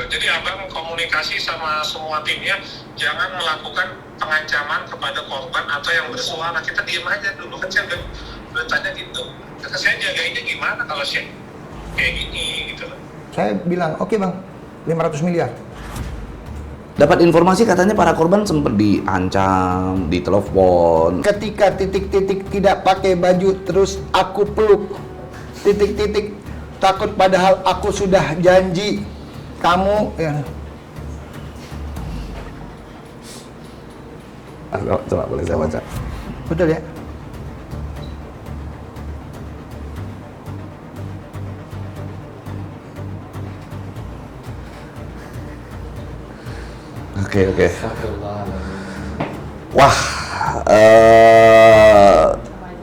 Jadi abang komunikasi sama semua timnya, jangan melakukan pengancaman kepada korban atau yang bersuara. Kita diam aja dulu, kan saya udah tanya gitu. Kata saya jagainnya gimana kalau saya kayak gini gitu loh. Saya bilang, oke bang, 500 miliar. Dapat informasi katanya para korban sempat diancam, ditelepon. Ketika titik-titik tidak pakai baju terus aku peluk. Titik-titik takut padahal aku sudah janji. Kamu ya. Coba boleh saya baca. Betul ya? Oke. Wah,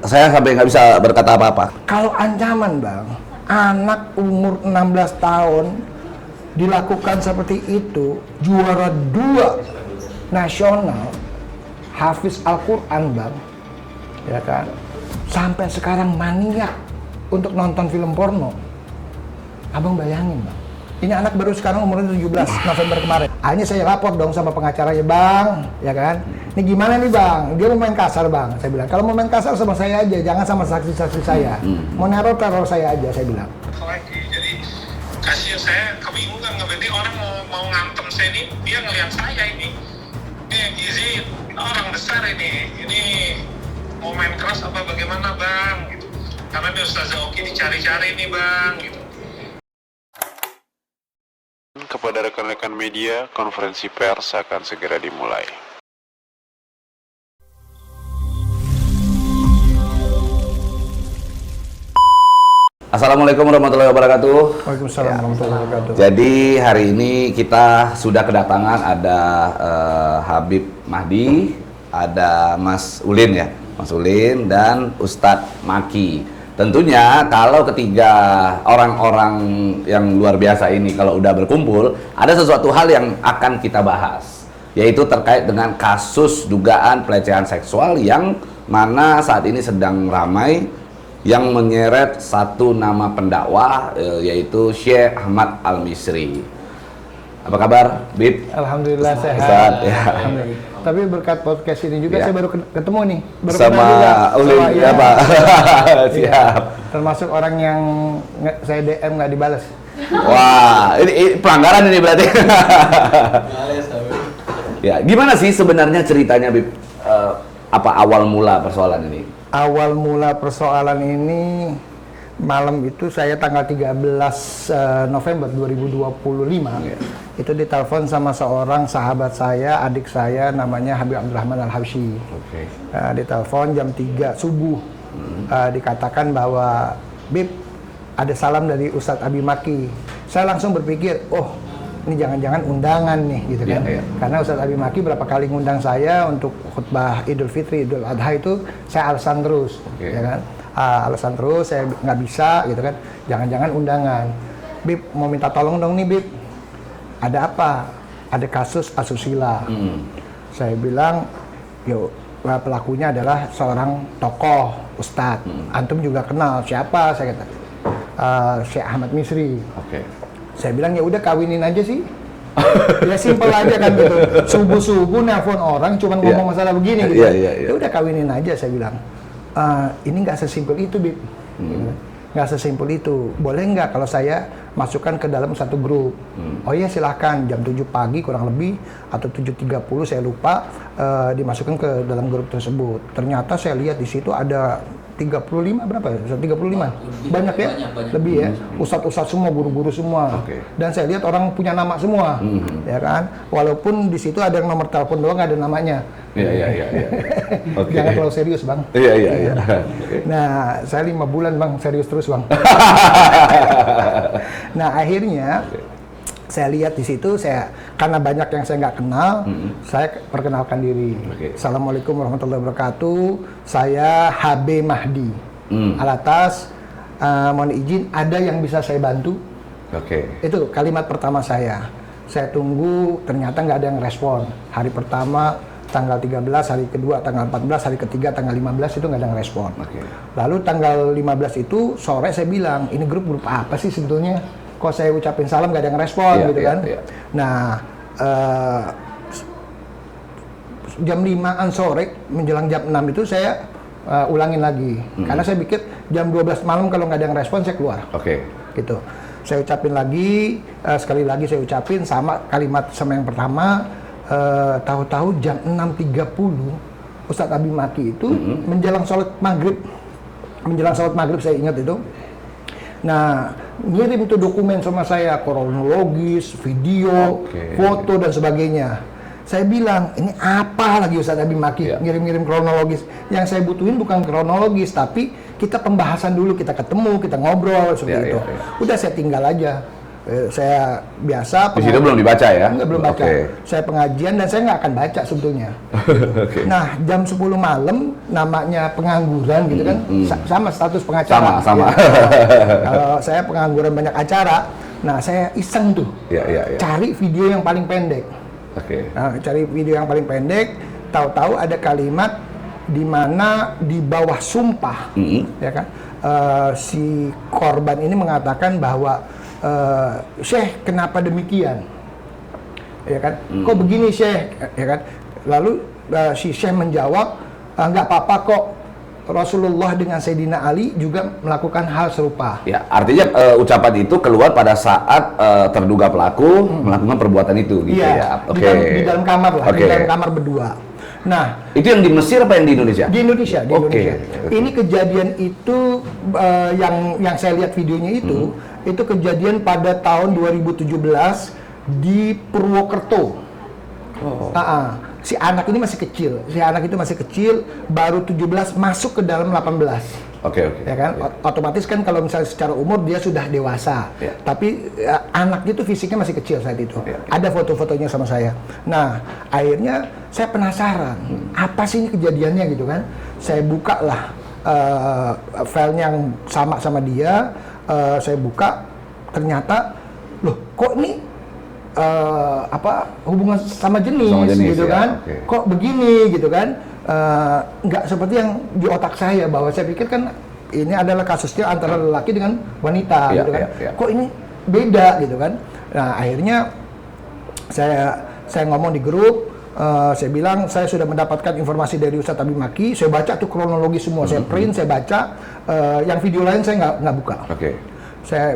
saya sampai nggak bisa berkata apa-apa. Kalau ancaman bang, anak umur 16 tahun dilakukan seperti itu, juara 2 nasional, hafiz Al-Quran bang, ya kan, sampai sekarang maniak untuk nonton film porno. Abang bayangin bang, ini anak baru sekarang umurnya 17 November kemarin. Akhirnya saya lapor dong sama pengacaranya, bang, ya kan, ini gimana nih bang, dia mau main kasar bang. Saya bilang, kalau mau main kasar sama saya aja, jangan sama saksi-saksi saya. Mau teror saya aja, saya bilang. Lagi, jadi kasihan, saya kebingungan, berarti orang mau ngantem saya ini, dia ngelihat saya ini Gizi, orang besar ini mau main keras apa bagaimana bang, gitu. Karena di Ustazah Oki dicari-cari nih bang, gitu. Kepada rekan-rekan media, konferensi pers akan segera dimulai. Assalamualaikum warahmatullahi wabarakatuh. Waalaikumsalam warahmatullahi wabarakatuh. Jadi hari ini kita sudah kedatangan ada Habib Mahdi, ada Mas Ulin ya, Mas Ulin dan Ustadz Maki. Tentunya kalau ketiga orang-orang yang luar biasa ini kalau udah berkumpul, ada sesuatu hal yang akan kita bahas, yaitu terkait dengan kasus dugaan pelecehan seksual yang mana saat ini sedang ramai, yang menyeret satu nama pendakwah yaitu Syekh Ahmad Al-Misri. Apa kabar, Bib? Alhamdulillah sehat. Ustadz, ya. Alhamdulillah. Tapi berkat podcast ini juga Ya. saya baru ketemu nih, baru Sama kenal juga. Ulin, ya Pak. Siap. Termasuk orang yang saya DM nggak dibalas. Wah, ini pelanggaran ini berarti. Ya, gimana sih sebenarnya ceritanya, Bib? Apa awal mula persoalan ini? Awal mula persoalan ini malam itu saya tanggal 13 November 2025 itu ditelepon sama seorang sahabat saya, adik saya namanya Habib Abdurrahman Al-Habsyi. Oke. Ditelepon jam 3 subuh. Dikatakan bahwa Bib, ada salam dari Ustadz Abi Maki. Saya langsung berpikir, oh ini jangan-jangan undangan nih gitu kan. Iya. Karena Ustadz Abi Maki berapa kali ngundang saya untuk khutbah Idul Fitri, Idul Adha itu saya alasan terus, ya kan. Alasan terus, saya nggak bisa gitu kan, jangan-jangan undangan. Bib, mau minta tolong dong nih Bib, ada apa? Ada kasus asusila. Saya bilang, yuk, pelakunya adalah seorang tokoh, ustadz. Antum juga kenal, siapa? Saya kata, Syekh Ahmad Misri. Oke. Saya bilang, ya udah kawinin aja sih. Ya simpel aja kan gitu. Subuh-subuh nelpon orang cuman ngomong masalah begini gitu. Ya udah kawinin aja, saya bilang. Ini nggak sesimpel itu, Bib. Nggak sesimpel itu. Boleh nggak kalau saya masukkan ke dalam satu grup? Oh iya silahkan, jam 7 pagi kurang lebih atau 7.30 saya lupa, dimasukkan ke dalam grup tersebut. Ternyata saya lihat di situ ada 35 berapa ya? 35? Banyak ya? Lebih ya? Ustadz-ustadz semua, guru-guru semua. Dan saya lihat orang punya nama semua. Ya kan? Walaupun di situ ada yang nomor telepon doang, nggak ada namanya. Iya. Jangan terlalu serius, Bang. Iya. Nah, saya 5 bulan, Bang, serius terus, Bang. Nah, akhirnya saya lihat di situ, karena banyak yang saya nggak kenal, saya perkenalkan diri. Assalamualaikum warahmatullahi wabarakatuh. Saya HB Mahdi. Alatas, mohon izin, ada yang bisa saya bantu? Itu kalimat pertama saya. Saya tunggu, ternyata nggak ada yang respon. Hari pertama tanggal 13, hari kedua tanggal 14, hari ketiga tanggal 15 itu nggak ada yang respon. Lalu tanggal 15 itu sore saya bilang, ini grup apa sih sebetulnya? Kok kok saya ucapin salam nggak ada yang respon gitu kan. Nah, jam 5-an sore menjelang jam 6 itu saya ulangin lagi. Karena saya pikir jam 12 malam kalau nggak ada yang respon saya keluar. Gitu. Saya ucapin lagi, sekali lagi saya ucapin sama kalimat sama yang pertama. Tahu-tahu jam 6.30 Ustadz Abi Maki itu menjelang sholat maghrib saya ingat itu. Nah, ngirim tuh dokumen sama saya, kronologis, video, foto dan sebagainya. Saya bilang, ini apa lagi Ustadz Abi Maki ngirim-ngirim kronologis? Yang saya butuhin bukan kronologis, tapi kita pembahasan dulu, kita ketemu, kita ngobrol seperti itu. Udah saya tinggal aja. Saya biasa. Di situ belum dibaca ya? Enggak, belum baca. Saya pengajian dan saya nggak akan baca sebetulnya. Nah, jam 10 malam namanya pengangguran gitu kan, sama status pengacara. Sama. Kalau saya pengangguran banyak acara, nah saya iseng tuh, cari video yang paling pendek. Nah, cari video yang paling pendek, tahu-tahu ada kalimat di mana di bawah sumpah, ya kan, si korban ini mengatakan bahwa Syekh, kenapa demikian? Ya kan? Kok begini Syekh? Ya kan? Lalu si Syekh menjawab, nggak apa-apa kok. Rasulullah dengan Sayyidina Ali juga melakukan hal serupa. Ya, artinya ucapan itu keluar pada saat terduga pelaku melakukan perbuatan itu, gitu ya? Di dalam kamar lah, di dalam kamar berdua. Nah, itu yang di Mesir apa yang di Indonesia? Di Indonesia, di Indonesia. Ini kejadian itu yang saya lihat videonya itu kejadian pada tahun 2017 di Purwokerto. Si anak ini masih kecil, baru 17 masuk ke dalam 18. Ya kan? Otomatis kan kalau misalnya secara umur dia sudah dewasa. Tapi anaknya itu fisiknya masih kecil saat itu. Ada foto-fotonya sama saya. Nah, akhirnya saya penasaran, apa sih ini kejadiannya gitu kan? Saya buka lah file yang sama dia, saya buka, ternyata loh kok ini hubungan sama jenis gitu kan, kok begini gitu kan, nggak seperti yang di otak saya, bahwa saya pikir kan ini adalah kasusnya antara lelaki dengan wanita gitu kan, kok ini beda gitu kan. Nah, akhirnya saya ngomong di grup, saya bilang saya sudah mendapatkan informasi dari Ustadz Abi Maki, saya baca tuh kronologi semua, saya print, saya baca, yang video lain saya nggak buka.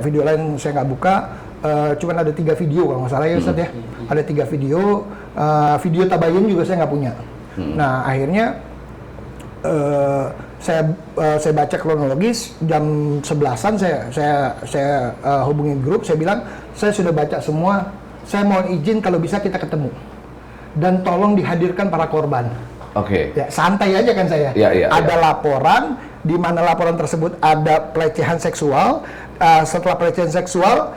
Video lain saya nggak buka. Cuman ada 3 video kalau nggak salah ya Ustadz ya, ada 3 video, video tabayun juga saya nggak punya. Nah, akhirnya saya baca kronologis, jam 11-an saya hubungi grup, saya bilang saya sudah baca semua, saya mohon izin kalau bisa kita ketemu dan tolong dihadirkan para korban. Ya, santai aja kan saya. Ada laporan di mana laporan tersebut ada pelecehan seksual. Setelah pelecehan seksual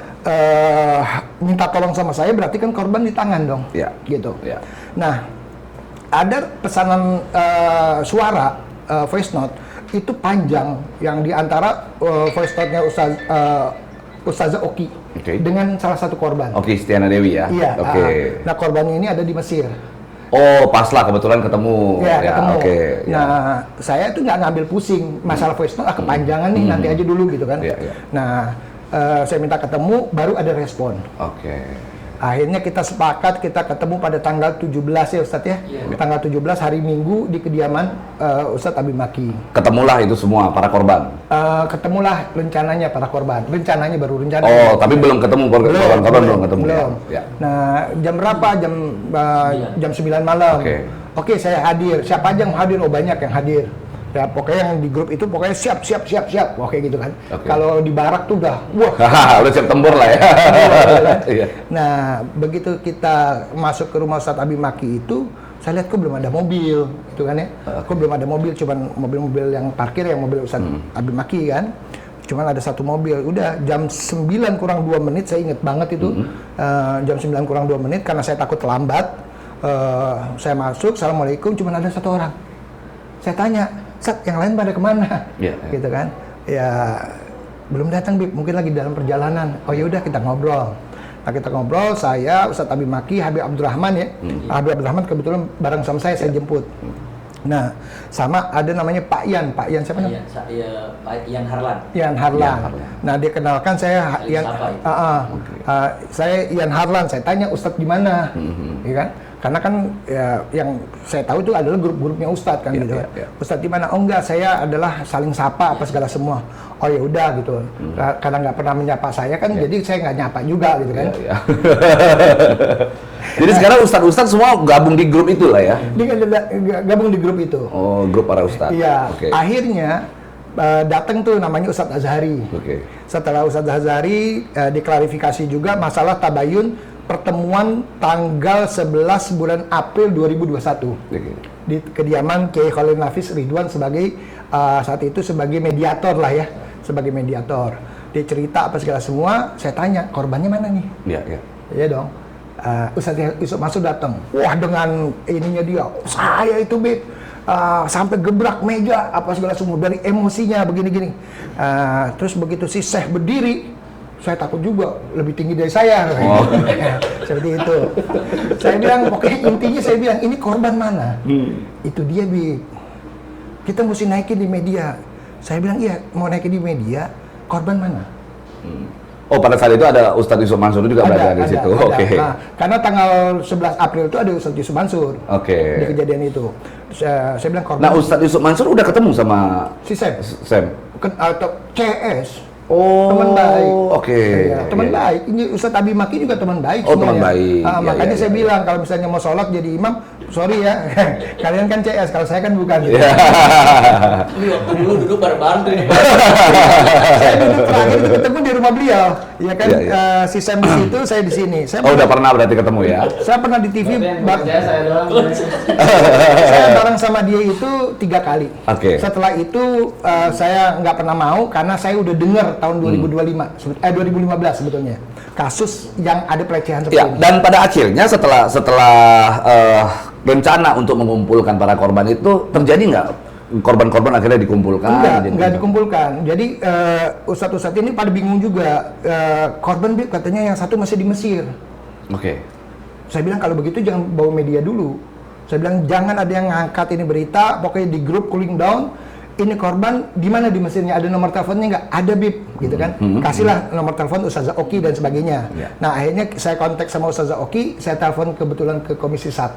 minta tolong sama saya, berarti kan korban di tangan dong. Gitu. Nah, ada pesanan suara voice note itu panjang, yang diantara voice note-nya Ustazah Oki dengan salah satu korban. Stiana Dewi ya. Nah, korbannya ini ada di Mesir. Pas lah kebetulan ketemu. Ketemu. Nah, saya tuh nggak ngambil pusing masalah voice note, kepanjangan nih, nanti aja dulu gitu kan. Nah, saya minta ketemu, baru ada respon. Akhirnya kita sepakat, kita ketemu pada tanggal 17 ya Ustadz ya. Tanggal 17 hari Minggu di kediaman Ustadz Abi Maki. Ketemulah itu semua para korban? Ketemulah rencananya para korban. Rencananya baru rencana. Tapi belum ketemu korban belum ketemu. Belum. Nah, jam berapa? Jam 9 malam. Oke, saya hadir. Siapa aja yang hadir? Banyak yang hadir. Ya, pokoknya yang di grup itu pokoknya siap. Oke gitu kan. Kalau di barak tuh udah udah siap tempur lah ya. Nah, begitu kita masuk ke rumah Ustadz Abi Maki itu, saya lihat kok belum ada mobil gitu kan ya. Kok belum ada mobil, cuman mobil-mobil yang parkir, yang mobil Ustadz Abi Maki kan. Cuman ada satu mobil. Udah jam 9 kurang 2 menit, saya inget banget itu. Jam 9 kurang 2 menit karena saya takut terlambat. Saya masuk, assalamualaikum, cuman ada 1 orang. Saya tanya, Sat, yang lain pada kemana? Gitu kan? Ya, belum datang, Bib. Mungkin lagi dalam perjalanan. Oh ya udah, kita ngobrol. Nah, kita ngobrol, saya, Ustadz Abi Maki, Habib Abdurrahman ya. Habib Abdurrahman kebetulan bareng sama saya jemput. Nah, sama ada namanya Pak Yan siapa namanya? Yan Harlan. Yan Harlan. Nah, dia kenalkan saya saya Yan Harlan. Saya tanya Ustadz di mana, ya kan? Karena kan ya, yang saya tahu itu adalah grup-grupnya Ustadz kan gitu. Ustadz di mana? Oh enggak, saya adalah saling sapa apa segala semua. Oh ya udah gitu. Karena nggak pernah menyapa saya kan, jadi saya nggak nyapa juga gitu kan. Jadi sekarang ustadz-ustadz semua gabung di grup itu lah ya? Gabung di grup itu. Oh, grup para ustadz. Iya. Akhirnya datang tuh namanya Ustadz Azhari. Setelah Ustadz Azhari diklarifikasi juga masalah tabayun pertemuan tanggal 11 bulan April 2021 di kediaman Kiai Khalil Nafis Ridwan sebagai saat itu sebagai mediator lah ya, sebagai mediator. Dia cerita apa segala semua. Saya tanya korbannya mana nih? Iya dong. Ustadz Yusuf Mansur datang, wah dengan ininya dia, saya itu Bib, sampai gebrak meja apa segala semua dari emosinya begini-gini. Terus begitu si Syekh berdiri, saya takut juga, lebih tinggi dari saya. Seperti itu. Saya bilang, pokoknya intinya saya bilang, ini korban mana? Itu dia Bib. Kita mesti naikin di media. Saya bilang, iya mau naikin di media, korban mana? Oh, pada saat itu ada Ustadz Yusuf Mansur juga berada di situ. Oke. Nah, karena tanggal 11 April itu ada Ustadz Yusuf Mansur. Di kejadian itu. Saya bilang korban. Nah, Ustadz Yusuf Mansur udah ketemu sama si Sam. Atau CS. Teman baik. Teman baik. Ini Ustadz Abi Maki juga teman baik. Teman baik. Makanya saya bilang kalau misalnya mau sholat jadi imam, sorry ya, kalian kan CS, kalau saya kan bukan. Gitu. Waktu dulu duduk bareng-bareng tuh. Saya duduk terakhir itu ketemu di rumah beliau, ya kan. Si Sam di situ, saya di sini. Udah pernah berarti ketemu ya? Saya pernah di TV. Saya doang. Saya bareng sama dia itu 3 kali. Setelah itu saya nggak pernah mau karena saya udah dengar tahun 2015 sebetulnya kasus yang ada pelecehan seperti ini. Dan pada akhirnya setelah rencana untuk mengumpulkan para korban itu terjadi nggak? Korban-korban akhirnya dikumpulkan? Enggak dikumpulkan. Jadi ustadz-ustadz ini pada bingung juga. Korban katanya yang satu masih di Mesir. Saya bilang kalau begitu jangan bawa media dulu. Saya bilang jangan ada yang ngangkat ini berita, pokoknya di grup cooling down. Ini korban di mana di Mesirnya, ada nomor teleponnya nggak? Ada Bib, gitu kan? Kasihlah nomor telepon Ustazah Oki dan sebagainya. Nah akhirnya saya kontak sama Ustazah Oki, saya telepon kebetulan ke Komisi 1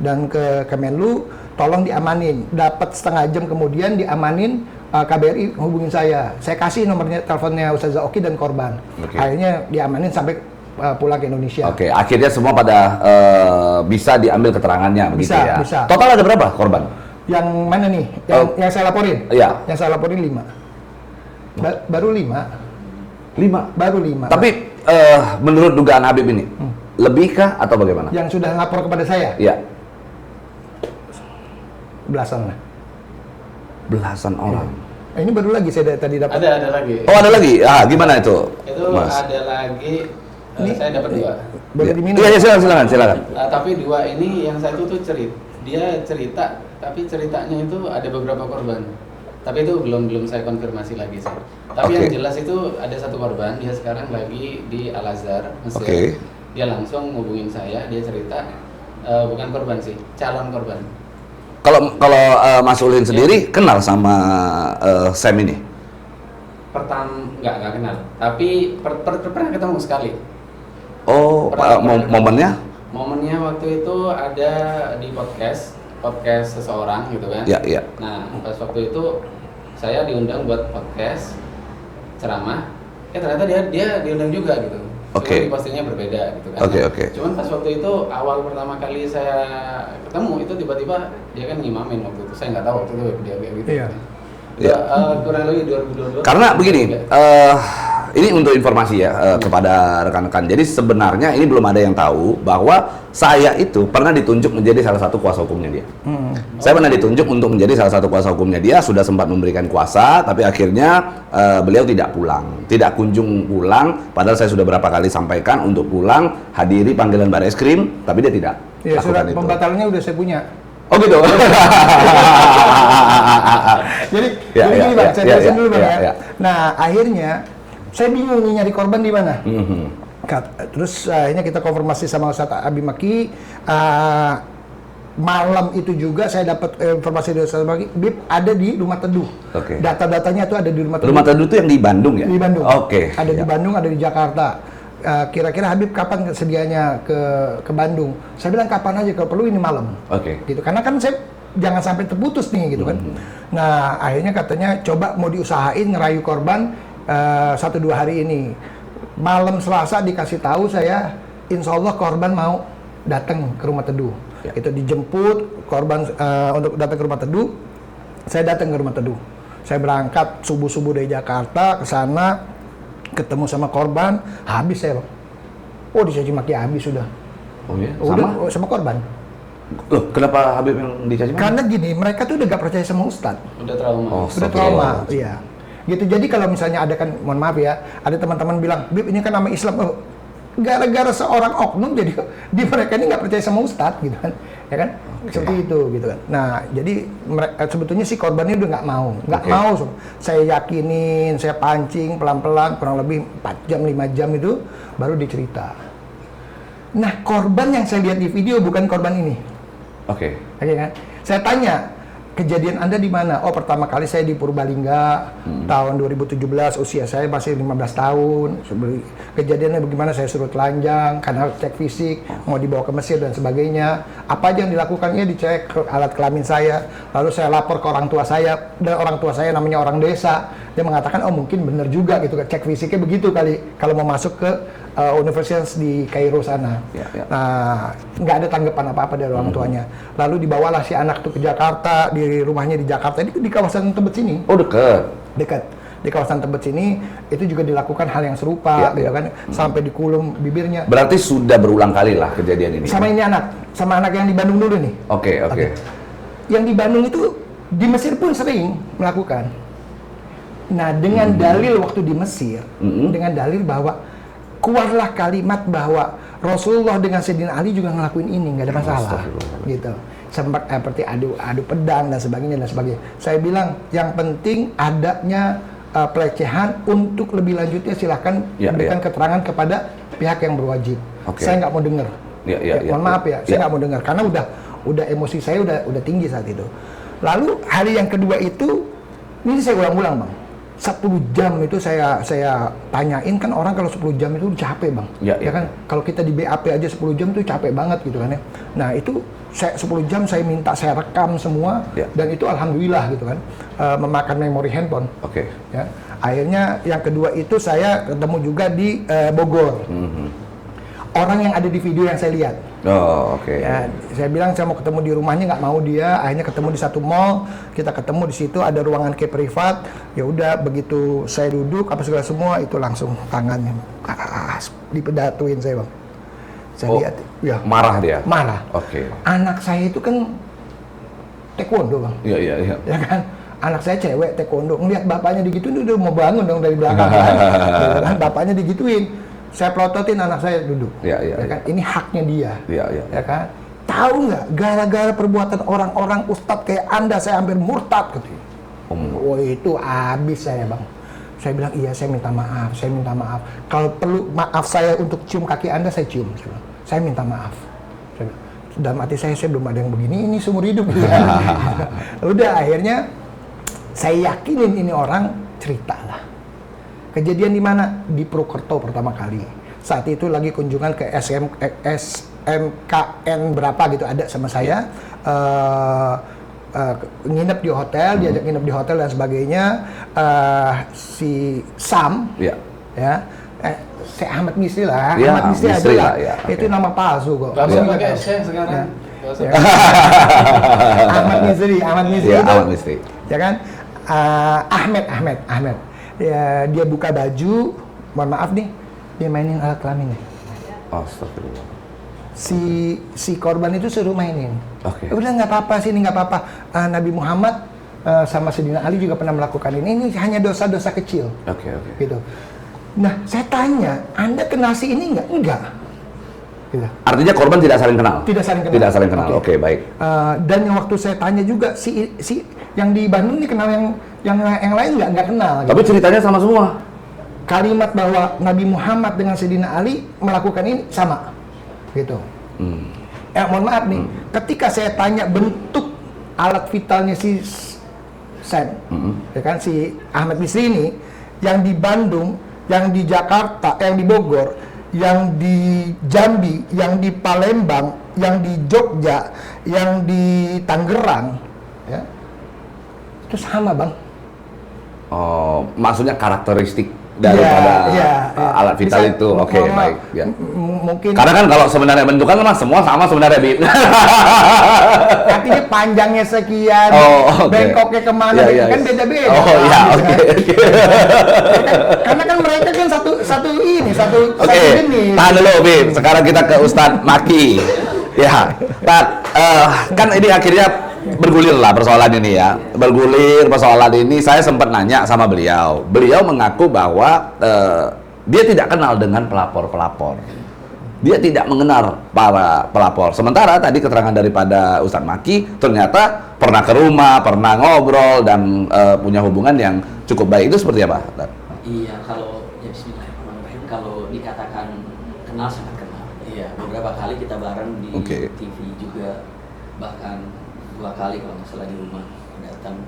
dan ke Kemenlu, tolong diamanin. Dapat setengah jam kemudian diamanin, KBRI hubungin saya kasih nomornya teleponnya Ustazah Oki dan korban. Akhirnya diamanin sampai pulang ke Indonesia. Akhirnya semua pada bisa diambil keterangannya begitu ya? Bisa. Total ada berapa korban? Yang mana nih? Yang saya laporin? Iya. Yang saya laporin 5. Baru 5. Baru 5. Tapi menurut dugaan Habib ini, lebihkah atau bagaimana? Yang sudah lapor kepada saya? Iya. Belasan lah. Belasan orang. Ini baru lagi saya tadi dapat. Ada lagi. Oh ada lagi? Gimana itu? Itu Mas? Ada lagi. Saya dapat 2. Boleh diminum? Iya, silakan. Tapi 2 ini yang satu tuh dia cerita, tapi ceritanya itu ada beberapa korban. Tapi itu belum saya konfirmasi lagi sih. Tapi yang jelas itu ada 1 korban, dia sekarang lagi di Al-Azhar, Mesir. Dia langsung hubungin saya, dia cerita bukan korban sih, calon korban. Kalau Mas Ulin sendiri kenal sama Sam ini? Nggak kenal. Tapi pernah ketemu sekali. Momennya? Momennya waktu itu ada di podcast seseorang gitu kan. Iya. Nah, pas waktu itu saya diundang buat podcast ceramah. Ternyata dia diundang juga gitu. Cuma di postingnya berbeda gitu kan. Cuman pas waktu itu awal pertama kali saya ketemu itu tiba-tiba dia kan ngimamin waktu itu. Saya nggak tahu waktu itu dia kayak gitu. Iya. Kurang lebih 2022. Karena begini, ini untuk informasi ya kepada rekan-rekan. Jadi sebenarnya ini belum ada yang tahu bahwa saya itu pernah ditunjuk menjadi salah satu kuasa hukumnya dia. Saya pernah ditunjuk untuk menjadi salah satu kuasa hukumnya dia, sudah sempat memberikan kuasa, tapi akhirnya beliau tidak kunjung pulang. Padahal saya sudah berapa kali sampaikan untuk pulang, hadiri panggilan Bareskrim, tapi dia tidak. Iya, surat pembatalannya udah saya punya. Oh gitu. Jadi gini Bang, saya jelasin dulu Bang ya. Nah akhirnya saya bingung nih nyari korban di mana. Terus akhirnya kita konfirmasi sama Ustadz Abi Maki. malam itu juga saya dapat informasi dari Ustaz Maki, Bib ada di Rumah Teduh. Data-datanya itu ada di Rumah Teduh. Rumah Teduh itu yang di Bandung ya? Di Bandung. Ada ya. di Bandung, ada di Jakarta. Kira-kira Habib kapan sedianya ke Bandung? Saya bilang kapan aja, kalau perlu ini malam. Gitu. Karena kan saya jangan sampai terputus nih gitu kan. Nah akhirnya katanya coba mau diusahain ngerayu korban 1-2 hari ini. Malam Selasa dikasih tahu saya, insya Allah korban mau datang ke Rumah Teduh. Itu dijemput korban untuk datang ke Rumah Teduh. Saya datang ke Rumah Teduh. Saya berangkat subuh-subuh dari Jakarta ke sana, ketemu sama korban, habis saya, Bang. Oh, dicaci maki habis sudah. Oh ya? Sama korban. Loh, kenapa Habib yang dicaci maki? Karena gini, mereka tuh udah gak percaya sama Ustadz. Udah trauma. Udah trauma, iya. Gitu. Jadi kalau misalnya ada kan, mohon maaf ya, ada teman-teman bilang, Bib ini kan nama Islam. Oh, gara-gara seorang oknum jadi di mereka ini nggak percaya sama Ustadz gitu kan, ya kan, seperti itu gitu kan. Nah jadi sebetulnya si korbannya udah nggak mau, saya yakinin, saya pancing pelan-pelan kurang lebih 4 jam 5 jam itu baru dicerita. Nah korban yang saya lihat di video bukan korban ini. Oke kan, saya tanya, kejadian Anda di mana? Oh, pertama kali saya di Purbalingga tahun 2017, usia saya masih 15 tahun. Kejadiannya bagaimana? Saya suruh telanjang karena cek fisik, mau dibawa ke Mesir dan sebagainya. Apa aja yang dilakukannya? Dicek alat kelamin saya. Lalu saya lapor ke orang tua saya, dan orang tua saya namanya orang desa. Dia mengatakan, oh mungkin benar juga gitu, cek fisiknya begitu kali kalau mau masuk ke universitas di Kairo sana. Nah, nggak ada tanggapan apa-apa dari orang tuanya. Lalu dibawalah si anak tuh ke Jakarta, di rumahnya di Jakarta, di kawasan Tebet sini. Oh, dekat. Di kawasan Tebet sini, itu juga dilakukan hal yang serupa, gitu kan, sampai dikulum bibirnya. Berarti sudah berulang kali lah kejadian ini? Sama ini sama anak yang di Bandung dulu nih. Oke. Yang di Bandung itu, di Mesir pun sering melakukan. Nah, dengan dalil waktu di Mesir, dengan dalil bahwa keluarlah kalimat bahwa Rasulullah dengan Sayyidina Ali juga ngelakuin ini, nggak ada masalah, gitu. Sempat seperti adu pedang dan sebagainya. Saya bilang yang penting adanya pelecehan, untuk lebih lanjutnya silahkan berikan keterangan kepada pihak yang berwajib. Saya nggak mau dengar. Mohon maaf ya, saya nggak mau dengar karena udah emosi saya udah tinggi saat itu. Lalu hari yang kedua itu, ini saya ulang-ulang, Bang. 10 jam itu saya tanyain, kan orang kalau 10 jam itu capek, Bang. Ya kan, kalau kita di BAP aja 10 jam itu capek banget gitu kan ya. Nah itu 10 jam saya minta, saya rekam semua, dan itu alhamdulillah gitu kan, memakan memori handphone. Ya. Akhirnya yang kedua itu saya ketemu juga di Bogor. Orang yang ada di video yang saya lihat. Ya, saya bilang saya mau ketemu di rumahnya, nggak mau dia. Akhirnya ketemu di satu mall, kita ketemu di situ, ada ruangan kayak privat. Ya udah, begitu saya duduk apa segala semua itu langsung tangannya dipedatuin saya, Bang. Saya lihat, ya. Marah dia? Marah. Anak saya itu kan taekwondo, Bang. Iya. Ya kan? Anak saya cewek taekwondo, ngeliat bapaknya digituin udah mau bangun dong dari belakang kan. Bapaknya digituin. Saya pelototin anak saya duduk, ya kan? Ini haknya dia, ya kan? Tahu nggak? Gara-gara perbuatan orang-orang ustadz kayak Anda, saya hampir murtad, gitu. Oh itu habis saya, Bang. Saya bilang iya, saya minta maaf. Kalau perlu maaf saya untuk cium kaki Anda, saya cium. Saya minta maaf. Dalam hati saya belum ada yang begini, ini seumur hidup. Udah akhirnya saya yakinin ini orang cerita lah. Kejadian di mana? Di Purwokerto pertama kali. Saat itu lagi kunjungan ke SMKN berapa gitu, ada sama saya. Nginep di hotel, diajak nginep di hotel dan sebagainya. Si Sam, si Ahmad Misri lah. Ahmad Misri aja lah. Itu nama palsu kok. Gak bisa pakai S sekarang. Ahmad Misri. Ahmad Misri. Ya kan? Ahmed. Ya, dia buka baju, mohon maaf nih, dia mainin alat kelaminnya. Astagfirullah. Si korban itu suruh mainin. Udah nggak apa-apa sih, ini nggak apa-apa. Nabi Muhammad sama Sayyidina Ali juga pernah melakukan ini. Ini hanya dosa-dosa kecil. Gitu. Nah, saya tanya, Anda kenal si ini nggak? Enggak. Gitu. Artinya korban tidak saling kenal? Tidak saling kenal. Oke, baik. Dan yang waktu saya tanya juga, si yang di Bandung ini kenal yang lain nggak kenal. Tapi gitu. Ceritanya sama semua. Kalimat bahwa Nabi Muhammad dengan Sayyidina Ali melakukan ini sama, gitu. mohon maaf nih, ketika saya tanya bentuk alat vitalnya si Sam, ya kan, si Ahmad Misri ini, yang di Bandung, yang di Jakarta, yang di Bogor, yang di Jambi, yang di Palembang, yang di Jogja, yang di Tangerang, ya, itu sama bang. Oh, maksudnya karakteristik daripada alat vital bisa, itu, oke, baik. Ya. Mungkin. Karena kan kalau sebenarnya bentukan kan semua sama sebenarnya, Bib. Artinya panjangnya sekian, bengkoknya kemana, kan beda-beda. Oh iya, oke. Karena kan mereka kan satu jenis. Tahan dulu, Bib. Sekarang kita ke Ustadz Maki. Ya, kan ini akhirnya bergulir lah persoalan ini ya. Bergulir persoalan ini, saya sempat nanya sama beliau. Beliau mengaku bahwa dia tidak kenal dengan pelapor-pelapor. Dia tidak mengenal para pelapor. Sementara tadi keterangan daripada Ustadz Maki ternyata pernah ke rumah, pernah ngobrol dan punya hubungan yang cukup baik. Itu seperti apa? Iya, kalau ya bismillahirrahmanirrahim, kalau dikatakan kenal sangat kenal. Iya, beberapa kali kita bareng di TV juga, bahkan 2 kali kalau nggak salah di rumah datang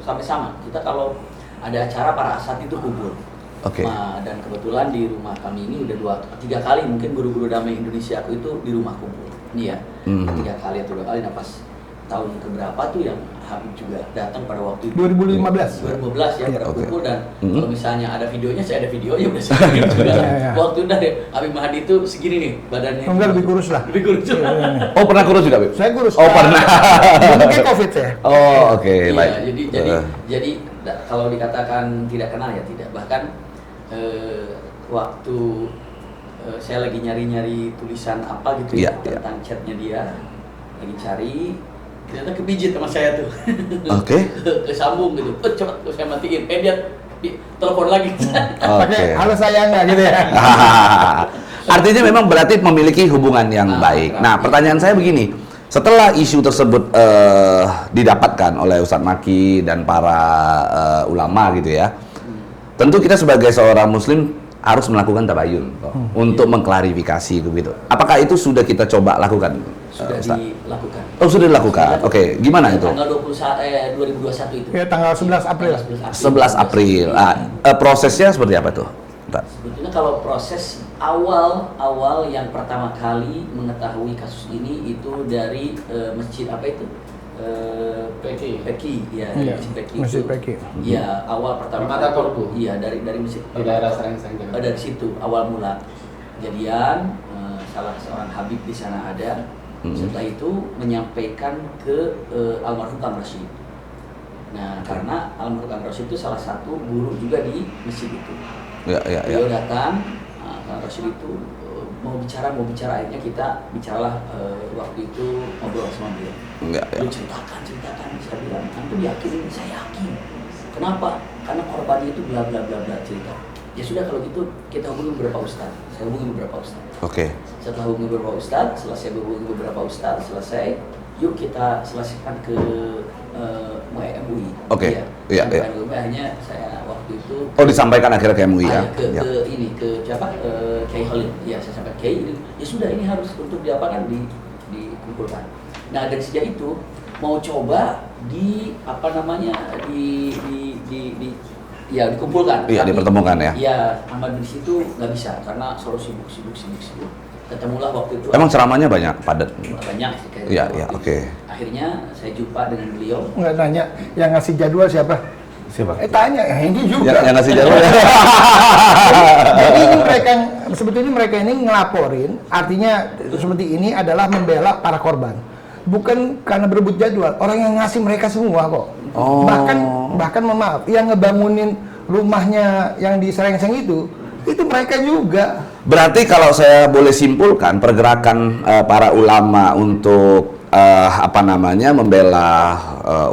sampai sama. Kita kalau ada acara para asat itu kumpul. Nah, dan kebetulan di rumah kami ini udah 3 kali mungkin guru-guru damai Indonesia aku itu di rumah kumpul. Ini ya, 3 kali atau 2 kali. Nah, pas tahun keberapa tuh yang Habib juga datang pada waktu itu 2015 ya, pada kumpul. Dan kalau misalnya ada videonya, saya ada video ya udah saya juga. Waktu udah deh Habib Mahdi itu segini nih badannya. Enggak, lebih kurus lah. Lebih kurus. Oh, pernah kurus juga, Bib? Saya kurus. Oh, pernah. Mungkin COVID ya. Oh, oke, baik. Jadi kalau dikatakan tidak kenal ya tidak. Bahkan waktu saya lagi nyari-nyari tulisan apa gitu tentang chatnya dia, lagi cari, ternyata kepijit sama saya tuh. Kesambung gitu. Coba saya matiin. Dia telepon lagi. Pakai halo sayang nggak gitu ya. Artinya memang berarti memiliki hubungan yang baik. Nah, pertanyaan saya begini. Setelah isu tersebut didapatkan oleh Ustadz Maki dan para ulama gitu ya, tentu kita sebagai seorang muslim harus melakukan tabayun untuk mengklarifikasi begitu. Apakah itu sudah kita coba lakukan? Sudah dilakukan. Oh, sudah dilakukan. Oke, gimana itu? Tanggal 2021 itu. Ya, tanggal 11 April. 11 April. Prosesnya seperti apa tuh? Sebetulnya kalau proses awal yang pertama kali mengetahui kasus ini itu dari masjid apa itu? Peki, ya, Masjid Peki. Ya, awal pertama Mata Korbu. Iya, dari masjid di daerah Serengseng. Dari situ awal mula kejadian, salah seorang Habib di sana ada. Setelah itu menyampaikan ke almarhum Kang Rashid. Nah, karena almarhum Kang Rashid itu salah satu guru juga di masjid itu. Beliau datang, Kang Rashid itu mau bicara, akhirnya kita bicaralah waktu itu ngobrol sama beliau. Lu ceritakan, saya bilang, antum yakin ini? Saya yakin. Kenapa? Karena korbannya itu bla bla bla bla cerita. Ya sudah kalau gitu kita hubungi beberapa ustaz. Saya hubungi beberapa ustaz. Setelah hubungi beberapa ustaz, selesai hubungi beberapa ustaz, selesai, yuk kita selesaikan ke MUI. Iya. Akhirnya saya waktu itu disampaikan akhirnya ke MUI ya? Ke siapa? Kiai Khalid. Ya, saya sampaikan Kiai ini. Ya sudah, ini harus untuk diapakan, dikumpulkan. Nah, dari sejak itu mau coba dikumpulkan. Iya, dipertemukan ya. Iya, Ahmad bin situ nggak bisa karena selalu sibuk. Ketemulah waktu itu. Emang ceramahnya banyak, padat? Banyak sih kayak Iya, gitu. oke. Akhirnya saya jumpa dengan beliau. Nggak nanya, yang ngasih jadwal siapa? Tanya, ini juga. Yang ngasih jadwal ya. Jadi ini sebetulnya mereka ini ngelaporin, artinya seperti ini adalah membela para korban. Bukan karena berebut jadwal, orang yang ngasih mereka semua kok. Bahkan maaf, yang ngebangunin rumahnya yang di Serengseng itu mereka juga. Berarti kalau saya boleh simpulkan, pergerakan para ulama untuk membela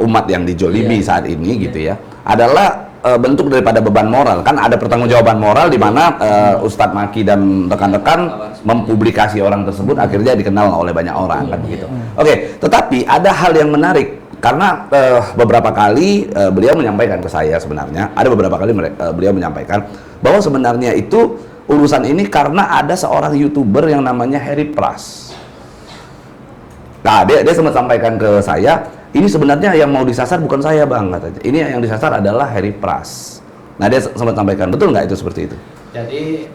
umat yang dijolimi saat ini gitu ya, adalah bentuk daripada beban moral. Kan ada pertanggungjawaban moral di mana Ustadz Maki dan rekan-rekan mempublikasi orang tersebut, akhirnya dikenal oleh banyak orang kan begitu. Oke, tetapi ada hal yang menarik karena beberapa kali beliau menyampaikan ke saya, sebenarnya ada beberapa kali beliau menyampaikan bahwa sebenarnya itu urusan ini karena ada seorang YouTuber yang namanya Harry Pras. Nah, dia sempat sampaikan ke saya, ini sebenarnya yang mau disasar bukan saya bang, katanya. Ini yang disasar adalah Harry Pras. Nah, dia sempat sampaikan, betul nggak itu seperti itu? Jadi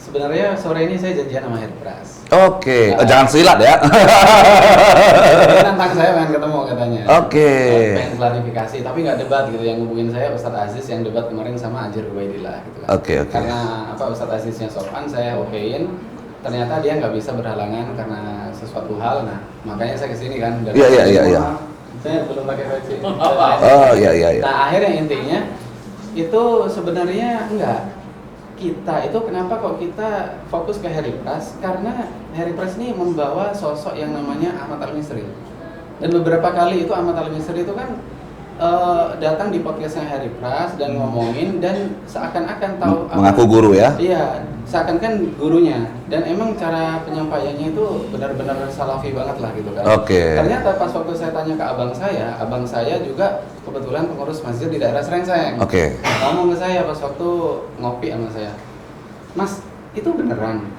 sebenarnya sore ini saya janjian sama Harry Pras. Oke, jangan silat ya. Dia nantang saya pengen ketemu katanya. Oke. Pengen klarifikasi, tapi nggak debat gitu. Yang hubungin saya Ustadz Aziz yang debat kemarin sama Anjir Ubaidillah gitu kan. Oke. Karena Ustadz Aziznya sopan, saya okein. Ternyata dia nggak bisa berhalangan karena sesuatu hal. Nah, makanya saya kesini kan. Iya. Saya belum pakai peci. Oh iya. Nah, akhirnya intinya itu sebenarnya enggak. Kita itu kenapa kok kita fokus ke Harry Pras? Karena Harry Pras ini membawa sosok yang namanya Ahmad Al-Misri. Dan beberapa kali itu Ahmad Al-Misri itu kan datang di podcastnya Harry Pras dan ngomongin dan seakan-akan tahu mengaku guru ya? Iya, seakan-akan gurunya. Dan emang cara penyampaiannya itu benar-benar salafi banget lah gitu kan. Oke. Ternyata pas waktu saya tanya ke abang saya juga kebetulan pengurus masjid di daerah Serengseng. Oke. Ngomong ke saya pas waktu ngopi sama saya, Mas, itu beneran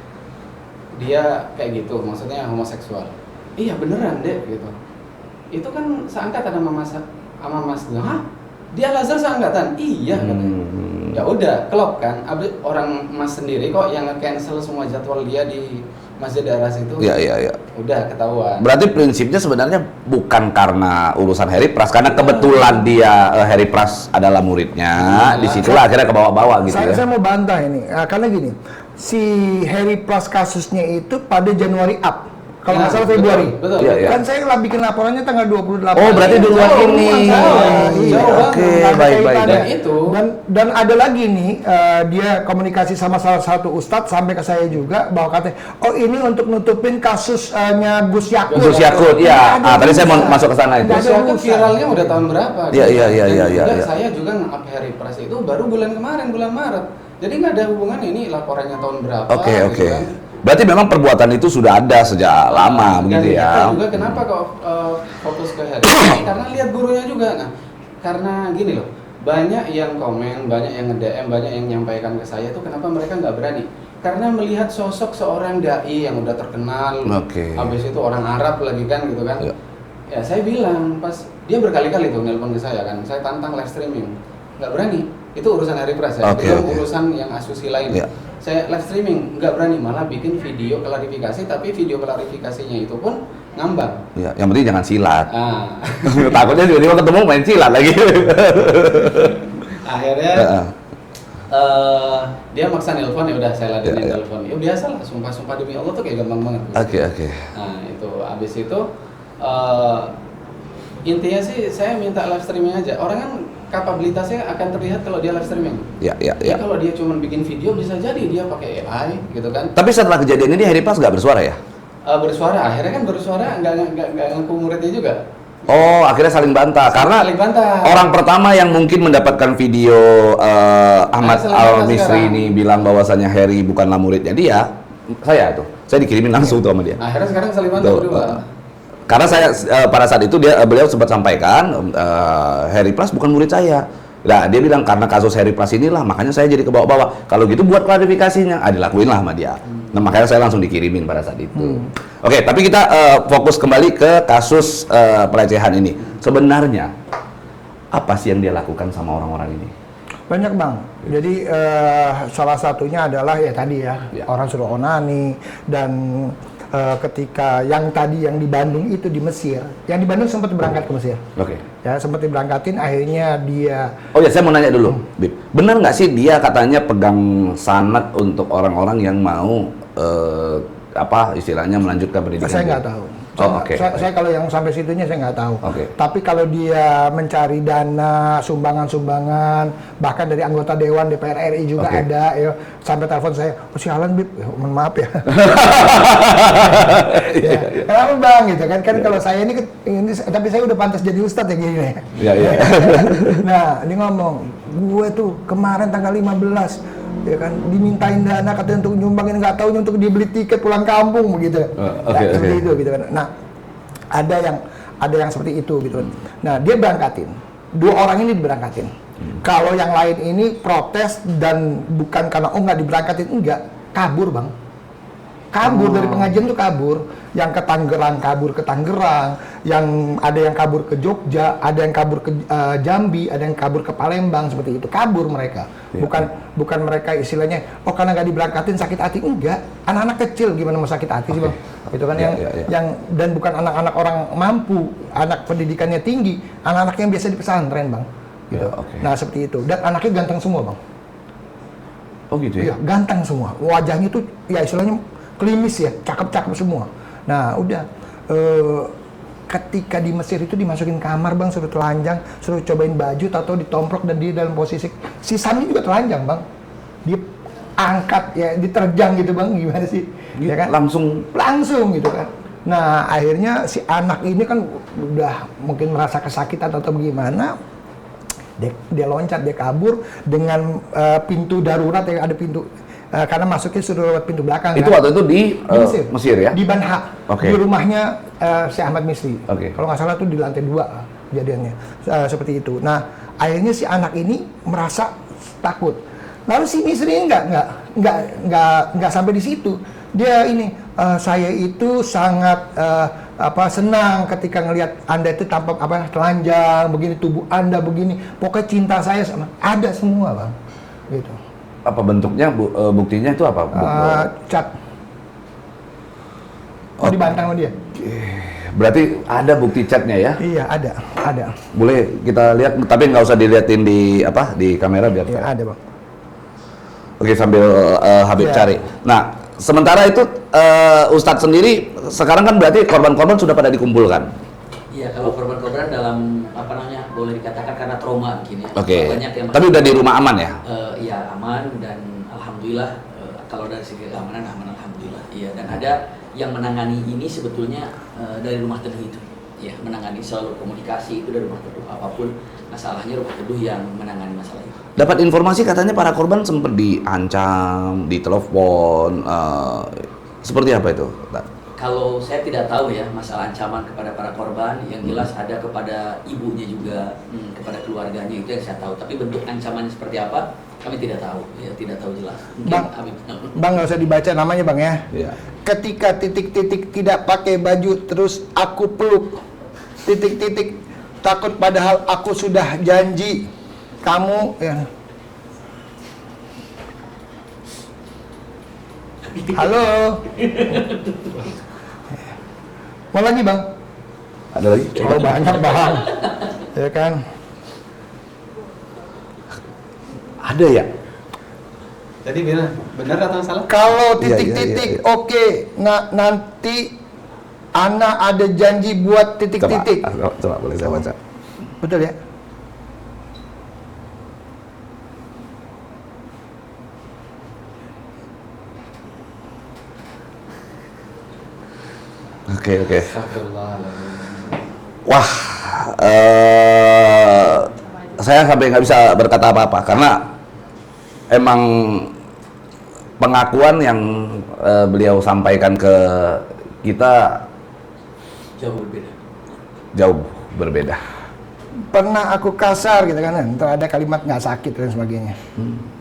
dia kayak gitu, maksudnya homoseksual? Iya beneran deh gitu. Itu kan seangkatan sama Mas bilang, hah? Dia Al-Azhar seangkatan? Iya katanya. Ya udah, klop kan. Abis orang Mas sendiri kok yang nge-cancel semua jadwal dia di masjid daerah situ. Iya. Udah ketahuan. Berarti prinsipnya sebenarnya bukan karena urusan Harry Pras, karena kebetulan dia Harry Pras adalah muridnya, disitulah akhirnya ke bawah-bawah gitu ya. Saya mau bantah ini, karena gini, si Harry Pras kasusnya itu pada Januari up. Kalau nggak salah Februari. Betul. Iya. Kan saya bikin laporannya tanggal 28. Oh, berarti duluan ini. Iya. Oke, baik. Dan itu dan ada lagi nih, dia komunikasi sama salah satu ustadz sampai ke saya juga bahwa katanya, oh ini untuk nutupin kasusnya Gus Yakut. Gus Yakut, ya. Tadi saya mau masuk ke sana itu. Gus Yakut viralnya udah tahun berapa? Iya. Saya juga nge-up Harry Pras itu baru bulan kemarin, bulan Maret. Jadi nggak ada hubungan ini laporannya tahun berapa. Oke. Gitu kan. Berarti memang perbuatan itu sudah ada sejak lama begitu ya. Dan juga kenapa kok fokus ke Harry Pras? Karena lihat gurunya juga. Nah, karena gini loh, banyak yang komen, banyak yang nge-DM, banyak yang menyampaikan ke saya itu kenapa mereka nggak berani? Karena melihat sosok seorang dai yang udah terkenal, habis itu orang Arab lagi kan gitu kan. Ya saya bilang pas dia berkali-kali tuh nelpon ke saya kan, saya tantang live streaming, nggak berani. Itu urusan Harry Pras ya, belum urusan yang asusi lain. Saya live streaming nggak berani, malah bikin video klarifikasi, tapi video klarifikasinya itu pun ngambang. Ya, yang penting jangan silat. Takutnya tiba-tiba ketemu main silat lagi. Akhirnya dia maksa nelpon, ya udah saya ladenin telepon. Ya biasa lah, sumpah demi Allah tuh kayak gampang banget. Oke. Nah itu abis itu intinya sih saya minta live streaming aja. Orang kan kapabilitasnya akan terlihat kalau dia live streaming. Jadi kalau dia cuma bikin video bisa jadi dia pakai AI gitu kan. Tapi setelah kejadian ini Harry Pras nggak bersuara ya? Bersuara, akhirnya kan bersuara nggak ngaku muridnya juga. Oh, akhirnya saling bantah. Karena saling bantah. Orang pertama yang mungkin mendapatkan video Ahmad Al-Misri ini bilang bahwasannya Harry bukanlah muridnya dia, saya tuh. Saya dikirimin langsung tuh sama dia. Akhirnya sekarang saling bantah berdua. Karena saya pada saat itu beliau sempat sampaikan Harry Pras bukan murid saya. Nah, dia bilang karena kasus Harry Pras inilah makanya saya jadi ke bawah-bawah. Kalau gitu buat klarifikasinya, dilakuin lah sama dia. Nah, makanya saya langsung dikirimin pada saat itu. Oke, tapi kita fokus kembali ke kasus pelecehan ini. Sebenarnya apa sih yang dia lakukan sama orang-orang ini? Banyak bang. Jadi salah satunya adalah ya tadi ya. Orang suruh onani dan ketika yang tadi yang di Bandung itu di Mesir, yang di Bandung sempat berangkat ke Mesir. Ya sempat diberangkatin, akhirnya dia. Oh ya, saya mau nanya dulu, Bib. Benar nggak sih dia katanya pegang sanad untuk orang-orang yang mau istilahnya melanjutkan pendidikan? Saya nggak tahu. Saya kalau yang sampai situnya saya nggak tahu. Tapi kalau dia mencari dana, sumbangan-sumbangan, bahkan dari anggota Dewan DPR RI juga ada, ya sampai telepon saya, sialan Bib, mohon maaf ya. Kenapa bang gitu kan? Kalau saya ini, tapi saya udah pantas jadi ustadz ya gini. Nah, dia ngomong, gue tuh kemarin tanggal 15 ya kan dimintain dana katanya untuk nyumbangin, nggak tahu untuk dibeli tiket pulang kampung begitu. Seperti itu gitu kan. Nah, ada yang seperti itu gitu kan. Nah, dia berangkatin. 2 orang ini diberangkatin. Kalau yang lain ini protes dan bukan karena nggak diberangkatin, enggak, kabur bang. kabur dari pengajian tuh kabur. Yang ke Tangerang kabur ke Tangerang, yang ada yang kabur ke Jogja, ada yang kabur ke Jambi, ada yang kabur ke Palembang, seperti itu. Kabur mereka. Bukan mereka istilahnya, oh karena nggak diberangkatin sakit hati, enggak. Anak-anak kecil gimana mau sakit hati sih, Bang? Itu kan yang dan bukan anak-anak orang mampu, anak pendidikannya tinggi, anak-anak yang biasa di pesantren, Bang. Gitu. Nah, seperti itu. Dan anaknya ganteng semua, Bang. Oh gitu ya? Iya, ganteng semua. Wajahnya tuh ya istilahnya klimis ya, cakep-cakep semua. Nah, udah ketika di Mesir itu dimasukin kamar, Bang, suruh telanjang, suruh cobain baju, atau ditomprok dan dia dalam posisi si Sami juga telanjang, Bang. Dia angkat ya, diterjang gitu, Bang. Gimana sih? Gitu, ya kan? Langsung gitu kan. Nah, akhirnya si anak ini kan udah mungkin merasa kesakitan atau gimana. Dia loncat, dia kabur dengan pintu darurat yang ada pintu karena masuknya sudah lewat pintu belakang. Itu kan? waktu itu di Mesir ya? Di Banha, di rumahnya Syekh Ahmad Misri. Kalau nggak salah tuh di lantai 2 kejadiannya, seperti itu. Nah, akhirnya si anak ini merasa takut. Lalu si Misri ini nggak sampai di situ. Dia ini, saya itu sangat senang ketika ngelihat Anda itu tampak telanjang, begini tubuh Anda begini. Pokoknya cinta saya sama ada semua, Bang. Gitu. Apa bentuknya, buktinya itu apa? Cat. Dibantang sama dia. Berarti ada bukti chatnya ya? Iya, ada. Boleh kita lihat, tapi nggak usah diliatin di kamera biar. Iya, ada, Bang. Oke, sambil Habib cari. Nah, sementara itu Ustadz sendiri sekarang kan berarti korban-korban sudah pada dikumpulkan. Iya, kalau korban-korban dalam boleh dikatakan karena trauma mungkin ya. Oke. Yang tapi udah di rumah aman ya? Iya, aman dan alhamdulillah kalau dari segi keamanan aman alhamdulillah. Iya, dan ada yang menangani ini sebetulnya dari rumah teduh itu. Ya, menangani selalu komunikasi itu dari rumah teduh, apapun masalahnya rumah teduh yang menangani masalah itu. Dapat informasi katanya para korban sempat diancam, ditelepon, seperti apa itu? Kalau saya tidak tahu ya masalah ancaman kepada para korban, yang jelas ada kepada ibunya juga, kepada keluarganya, itu yang saya tahu. Tapi bentuk ancamannya seperti apa, kami tidak tahu, ya tidak tahu jelas. Bang, nggak usah dibaca namanya, Bang ya. Iya. Ketika titik-titik tidak pakai baju terus aku peluk, titik-titik takut padahal aku sudah janji kamu ya. Halo. Mau lagi, Bang? Ada lagi? Oh, banyak, Bang. Ya kan? Ada ya? Jadi benar atau salah? Kalau titik-titik oke. Nah, nanti Ana ada janji buat titik-titik. Coba boleh saya baca. Betul ya? Oke. Wah, saya sampai nggak bisa berkata apa-apa karena emang pengakuan yang beliau sampaikan ke kita jauh berbeda. Pernah aku kasar gitu kan, ntar ada kalimat nggak sakit dan sebagainya,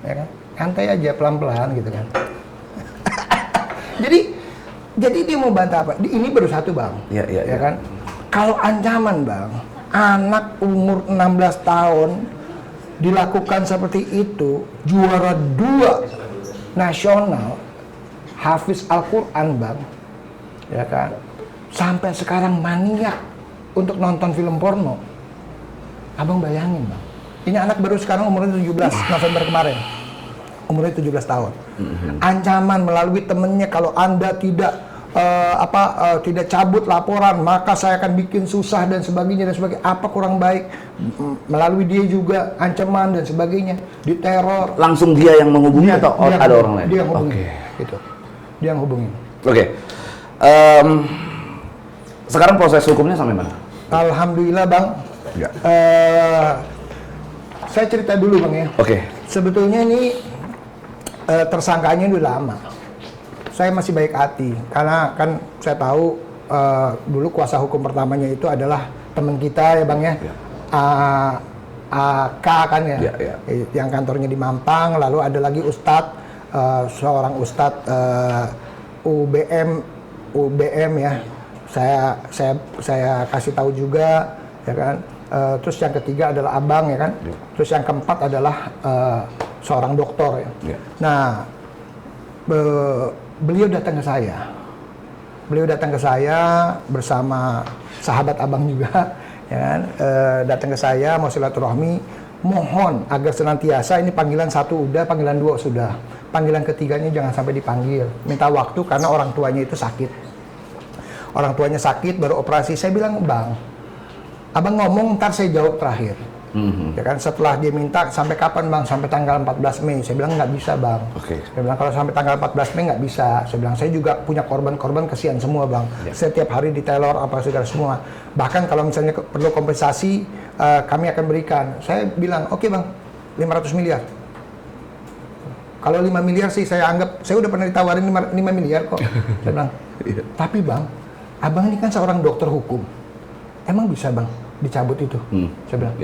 ya kan? Santai aja, pelan-pelan gitu kan. Jadi dia mau bantah apa? Ini baru satu, Bang. Ya kan? Kalau ancaman, Bang, anak umur 16 tahun dilakukan seperti itu, juara 2 nasional, hafiz Al-Quran, Bang, ya kan? Sampai sekarang maniak untuk nonton film porno. Abang bayangin, Bang. Ini anak baru sekarang umurnya 17, November kemarin. Umurnya 17 tahun. Ancaman melalui temennya, kalau Anda tidak tidak cabut laporan, maka saya akan bikin susah dan sebagainya dan sebagainya. Apa kurang baik? Melalui dia juga ancaman dan sebagainya, diteror. Langsung dia yang menghubungi atau ada orang lain? Dia yang hubungi. Gitu. Dia yang hubungi. Oke. Sekarang proses hukumnya sampai mana? Alhamdulillah, Bang. Saya cerita dulu, Bang ya. Oke. Sebetulnya ini tersangkanya udah lama. Saya masih baik hati karena kan saya tahu dulu kuasa hukum pertamanya itu adalah teman kita ya, Bang ya. AK kan ya. Yang kantornya di Mampang, lalu ada lagi Ustadz, seorang Ustadz UBM ya. Saya kasih tahu juga ya kan. Terus yang ketiga adalah abang ya kan. Terus yang keempat adalah seorang dokter ya. Nah, beliau datang ke saya. Beliau datang ke saya bersama sahabat abang juga ya kan. Datang ke saya mau silaturahmi, mohon agar senantiasa ini panggilan 1 udah, panggilan 2 sudah. Panggilan ketiganya jangan sampai dipanggil. Minta waktu karena orang tuanya itu sakit. Orang tuanya sakit baru operasi. Saya bilang, "Bang, abang ngomong ntar saya jawab terakhir." Ya kan, setelah dia minta sampai kapan Bang? Sampai tanggal 14 Mei. Saya bilang nggak bisa Bang. Saya bilang kalau sampai tanggal 14 Mei nggak bisa. Saya bilang saya juga punya korban-korban, kesian semua Bang. Setiap hari diteror apa segala semua. Bahkan kalau misalnya perlu kompensasi kami akan berikan. Saya bilang oke Bang, 500 miliar. Kalau 5 miliar sih saya anggap, saya udah pernah ditawarin 5 miliar kok. Saya bilang, tapi Bang, abang ini kan seorang dokter hukum. Emang bisa Bang dicabut itu? Saya bilang,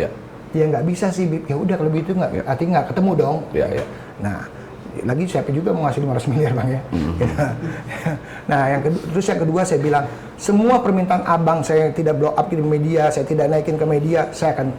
ya nggak bisa sih, Bib. Ya udah kalau begitu nggak, artinya nggak ketemu dong. Nah, lagi siapa juga mau ngasih 500 miliar Bang ya. Nah, terus yang kedua saya bilang, semua permintaan abang saya tidak blow up di media, saya tidak naikin ke media, saya akan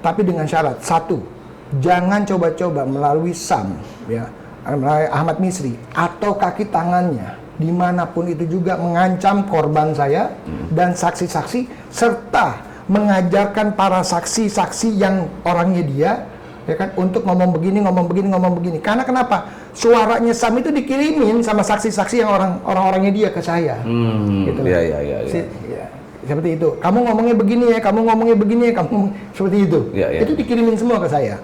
tapi dengan syarat, 1, jangan coba-coba melalui SAM ya, melalui Ahmad Misri atau kaki tangannya dimanapun itu juga mengancam korban saya dan saksi-saksi serta mengajarkan para saksi-saksi yang orangnya dia ya kan untuk ngomong begini. Karena kenapa? Suaranya Sam itu dikirimin sama saksi-saksi yang orang-orangnya dia ke saya. Gitu. Seperti itu. Kamu ngomongnya begini ya, seperti itu. Itu dikirimin semua ke saya.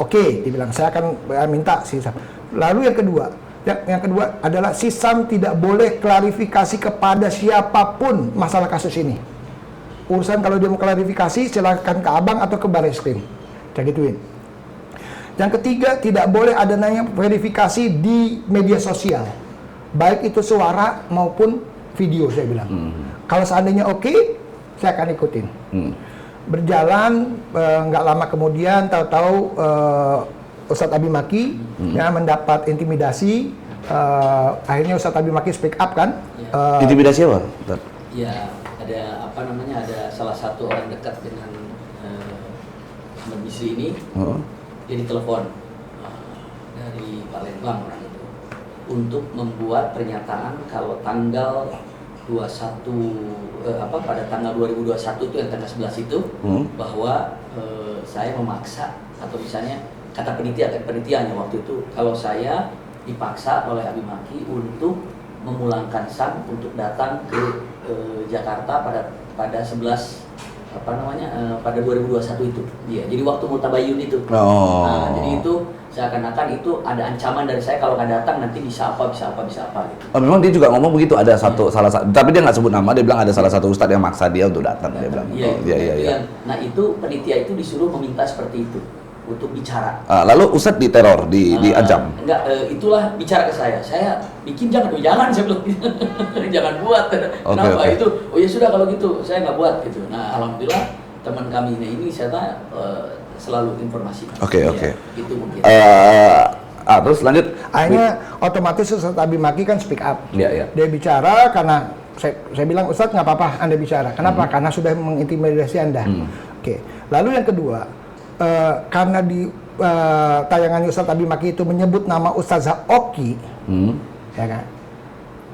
Oke, dibilang saya akan minta si Sam. Lalu yang kedua adalah si Sam tidak boleh klarifikasi kepada siapapun masalah kasus ini. Urusan kalau dia mau klarifikasi silakan ke abang atau ke Barreskrim. Saya gituin. Yang ketiga, tidak boleh ada nanya verifikasi di media sosial. Baik itu suara maupun video, saya bilang. Kalau seandainya oke, saya akan ikutin. Berjalan, nggak lama kemudian, tahu-tahu Ustadz Abi Maki ya, mendapat intimidasi. Akhirnya Ustadz Abi Maki speak up kan. Intimidasi apa? Ya, ada salah satu orang dekat dengan Ahmad Misri ini. Dia ditelepon dari Palembang orang itu untuk membuat pernyataan kalau tanggal 21 pada tanggal 2021 itu yang tanggal 11 itu bahwa saya memaksa atau misalnya kata penelitiannya waktu itu kalau saya dipaksa oleh Abi Maki untuk memulangkan Sam untuk datang ke Jakarta pada 11 pada 2021 itu. Iya, jadi waktu Multabayun itu. Nah, jadi itu seakan-akan itu ada ancaman dari saya kalau nggak datang nanti bisa apa gitu. Memang dia juga ngomong begitu, ada salah satu, tapi dia nggak sebut nama, dia bilang ada salah satu ustadz yang maksa dia untuk datang. Dia bilang. Iya. Nah, itu panitia itu disuruh meminta seperti itu untuk bicara. Lalu ustadz diteror, diancam. Enggak, itulah bicara ke saya. Saya bikin jangan saya bilang jangan buat. Kenapa itu? Oh ya sudah kalau gitu saya nggak buat gitu. Nah, alhamdulillah teman kami ini saya selalu informasi. Oke. Itu mungkin. Terus lanjut. Akhirnya otomatis Ustadz Abi Maki kan speak up. Iya. Dia bicara karena saya bilang Ustadz nggak apa-apa Anda bicara. Kenapa? Karena sudah mengintimidasi Anda. Oke. Lalu yang kedua, karena di tayangan Ustadz Abi Maki itu menyebut nama Ustazah Oki, ya kan?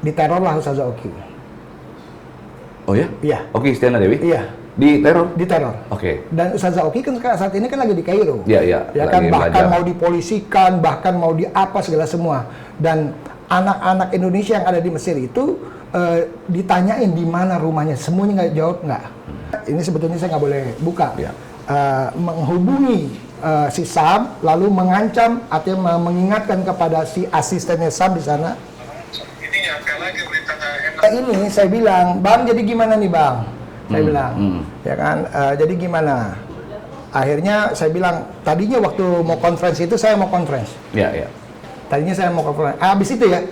Diterorlah Ustazah Oki. Oh ya? Iya. Oki Stiana Dewi? Iya. Diteror? Diteror. Oke. Dan Ustazah Oki kan saat ini kan lagi di Kairo. Iya. Ya kan, bahkan mau dipolisikan, bahkan mau diapa segala semua. Dan anak-anak Indonesia yang ada di Mesir itu ditanyain di mana rumahnya, semuanya nggak jawab nggak. Ini sebetulnya saya nggak boleh buka. Iya. Menghubungi si Sam, lalu mengancam atau mengingatkan kepada si asistennya Sam di sana. Ini nyampe lagi berita nggak enak. Ini saya bilang, Bang, jadi gimana nih Bang? Saya bilang, ya kan, jadi gimana? Akhirnya saya bilang, tadinya waktu mau konferensi itu saya mau konferensi. Iya. Tadinya saya mau konferensi.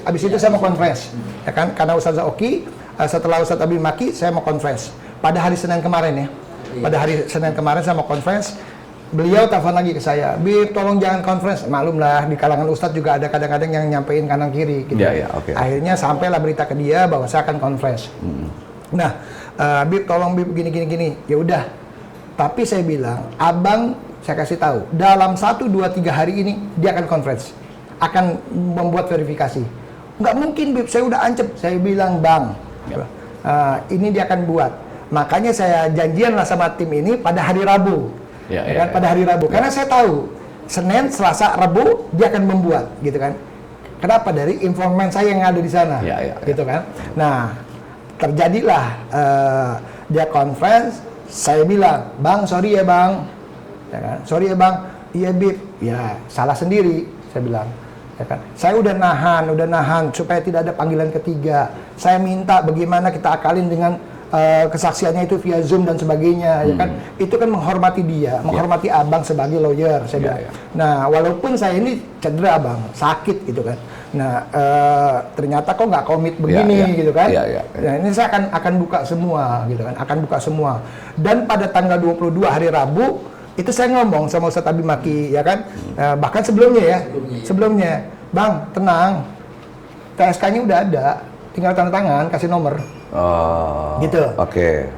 Abis itu saya mau konferensi. Ya kan, karena Ustazah Oki, setelah Ustadz Abi Maki, saya mau konferensi. Pada hari Senin kemarin ya. Pada hari Senin kemarin saya mau konferensi. beliau telepon lagi ke saya, Bib tolong jangan conference. Maklum lah di kalangan ustadz juga ada kadang-kadang yang nyampein kanan kiri gitu. Akhirnya sampailah berita ke dia bahwa saya akan conference. Nah, Bib tolong Bib gini. Ya udah. Tapi saya bilang, abang saya kasih tahu, dalam 1, 2, 3 hari ini dia akan conference, akan membuat verifikasi. Nggak mungkin Bib, saya udah ancam. Saya bilang, Bang, ini dia akan buat. Makanya saya janjian lah sama tim ini pada hari Rabu. Pada hari Rabu. Karena saya tahu Senin, Selasa, Rabu dia akan membuat, gitu kan. Kenapa? Dari informan saya yang ada di sana, gitu kan. Nah, terjadilah dia conference. Saya bilang, Bang, sorry ya Bang, ya kan? Sorry ya Bang, iya Bib, ya salah sendiri. Saya bilang, ya kan. Saya udah nahan supaya tidak ada panggilan ketiga. Saya minta bagaimana kita akalin dengan kesaksiannya itu via Zoom dan sebagainya, ya kan. Itu kan menghormati dia, menghormati abang sebagai lawyer, saya bilang. Nah, walaupun saya ini cedera bang, sakit gitu kan. Nah, ternyata kok nggak komit begini gitu kan. Nah, ini saya akan buka semua gitu kan, akan buka semua. Dan pada tanggal 22 hari Rabu itu saya ngomong sama Ustadz Abi Maki, ya kan. Bahkan sebelumnya, Bang, tenang, TSK-nya udah ada, tinggal tanda tangan, kasih nomor. Gitu.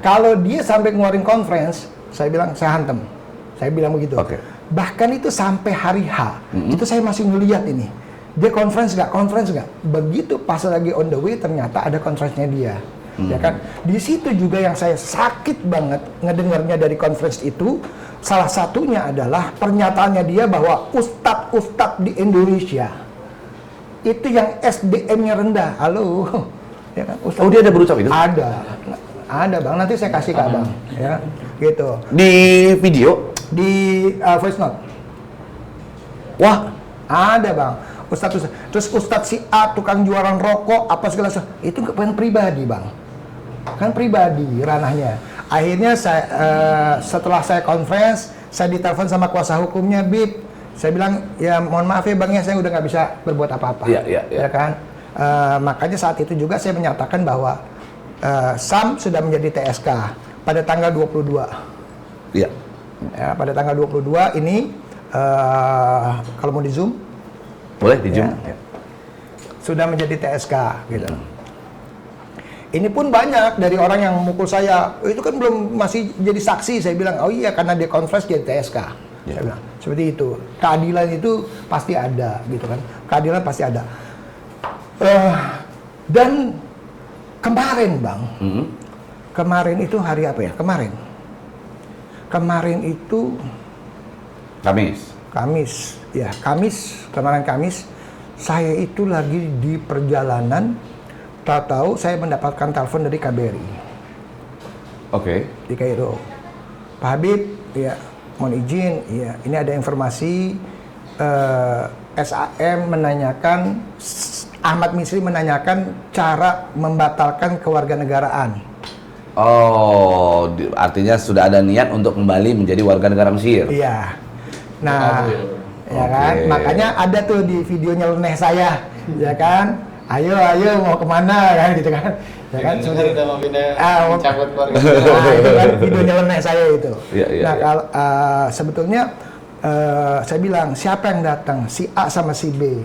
Kalau dia sampai ngeluarin conference, saya bilang saya hantem. Saya bilang begitu. Bahkan itu sampai hari H, itu saya masih ngeliat ini. Dia conference nggak? Begitu pas lagi on the way, ternyata ada conference-nya dia. Ya kan? Di situ juga yang saya sakit banget ngedengarnya dari conference itu, salah satunya adalah pernyataannya dia bahwa ustadz di Indonesia itu yang SDM-nya rendah. Halo. Ya kan? Dia ada berucap itu? Ada bang, nanti saya kasih ke abang, ya, gitu. Di video? Di voice note. Wah, ada bang. Terus Ustadz si A tukang jualan rokok apa segala sesuatu, itu kan pribadi bang, kan pribadi ranahnya. Akhirnya saya setelah saya conference, saya ditelepon sama kuasa hukumnya, Bib. Saya bilang, ya mohon maaf ya bang ya, saya udah nggak bisa berbuat apa-apa, ya kan. Makanya saat itu juga saya menyatakan bahwa Sam sudah menjadi TSK pada tanggal 22. Ya, pada tanggal 22 ini kalau mau di Zoom, boleh di Zoom. Ya. Sudah menjadi TSK gitu. Ini pun banyak dari orang yang memukul saya, itu kan belum masih jadi saksi. Saya bilang, oh iya karena dia conference jadi TSK. Saya bilang seperti itu. Keadilan itu pasti ada, gitu kan. Keadilan pasti ada. Dan kemarin bang, kemarin itu hari apa ya? Kemarin itu Kamis, ya kemarin Kamis, saya itu lagi di perjalanan, tahu saya mendapatkan telepon dari KBRI. Di Kairo, Pak Habib, ya mohon izin, ya ini ada informasi SAM menanyakan. Ahmad Misri menanyakan cara membatalkan kewarganegaraan. Artinya sudah ada niat untuk kembali menjadi warga negara Mesir. Iya. Nah, ya kan, makanya ada tuh di video nyeleneh saya, ya kan. Ayo mau kemana kan, gitu kan. Ya kan, sudah mau pindah cabut keluarga. Itu kan video nyeleneh saya itu. Nah, kalau sebetulnya saya bilang siapa yang datang, si A sama si B.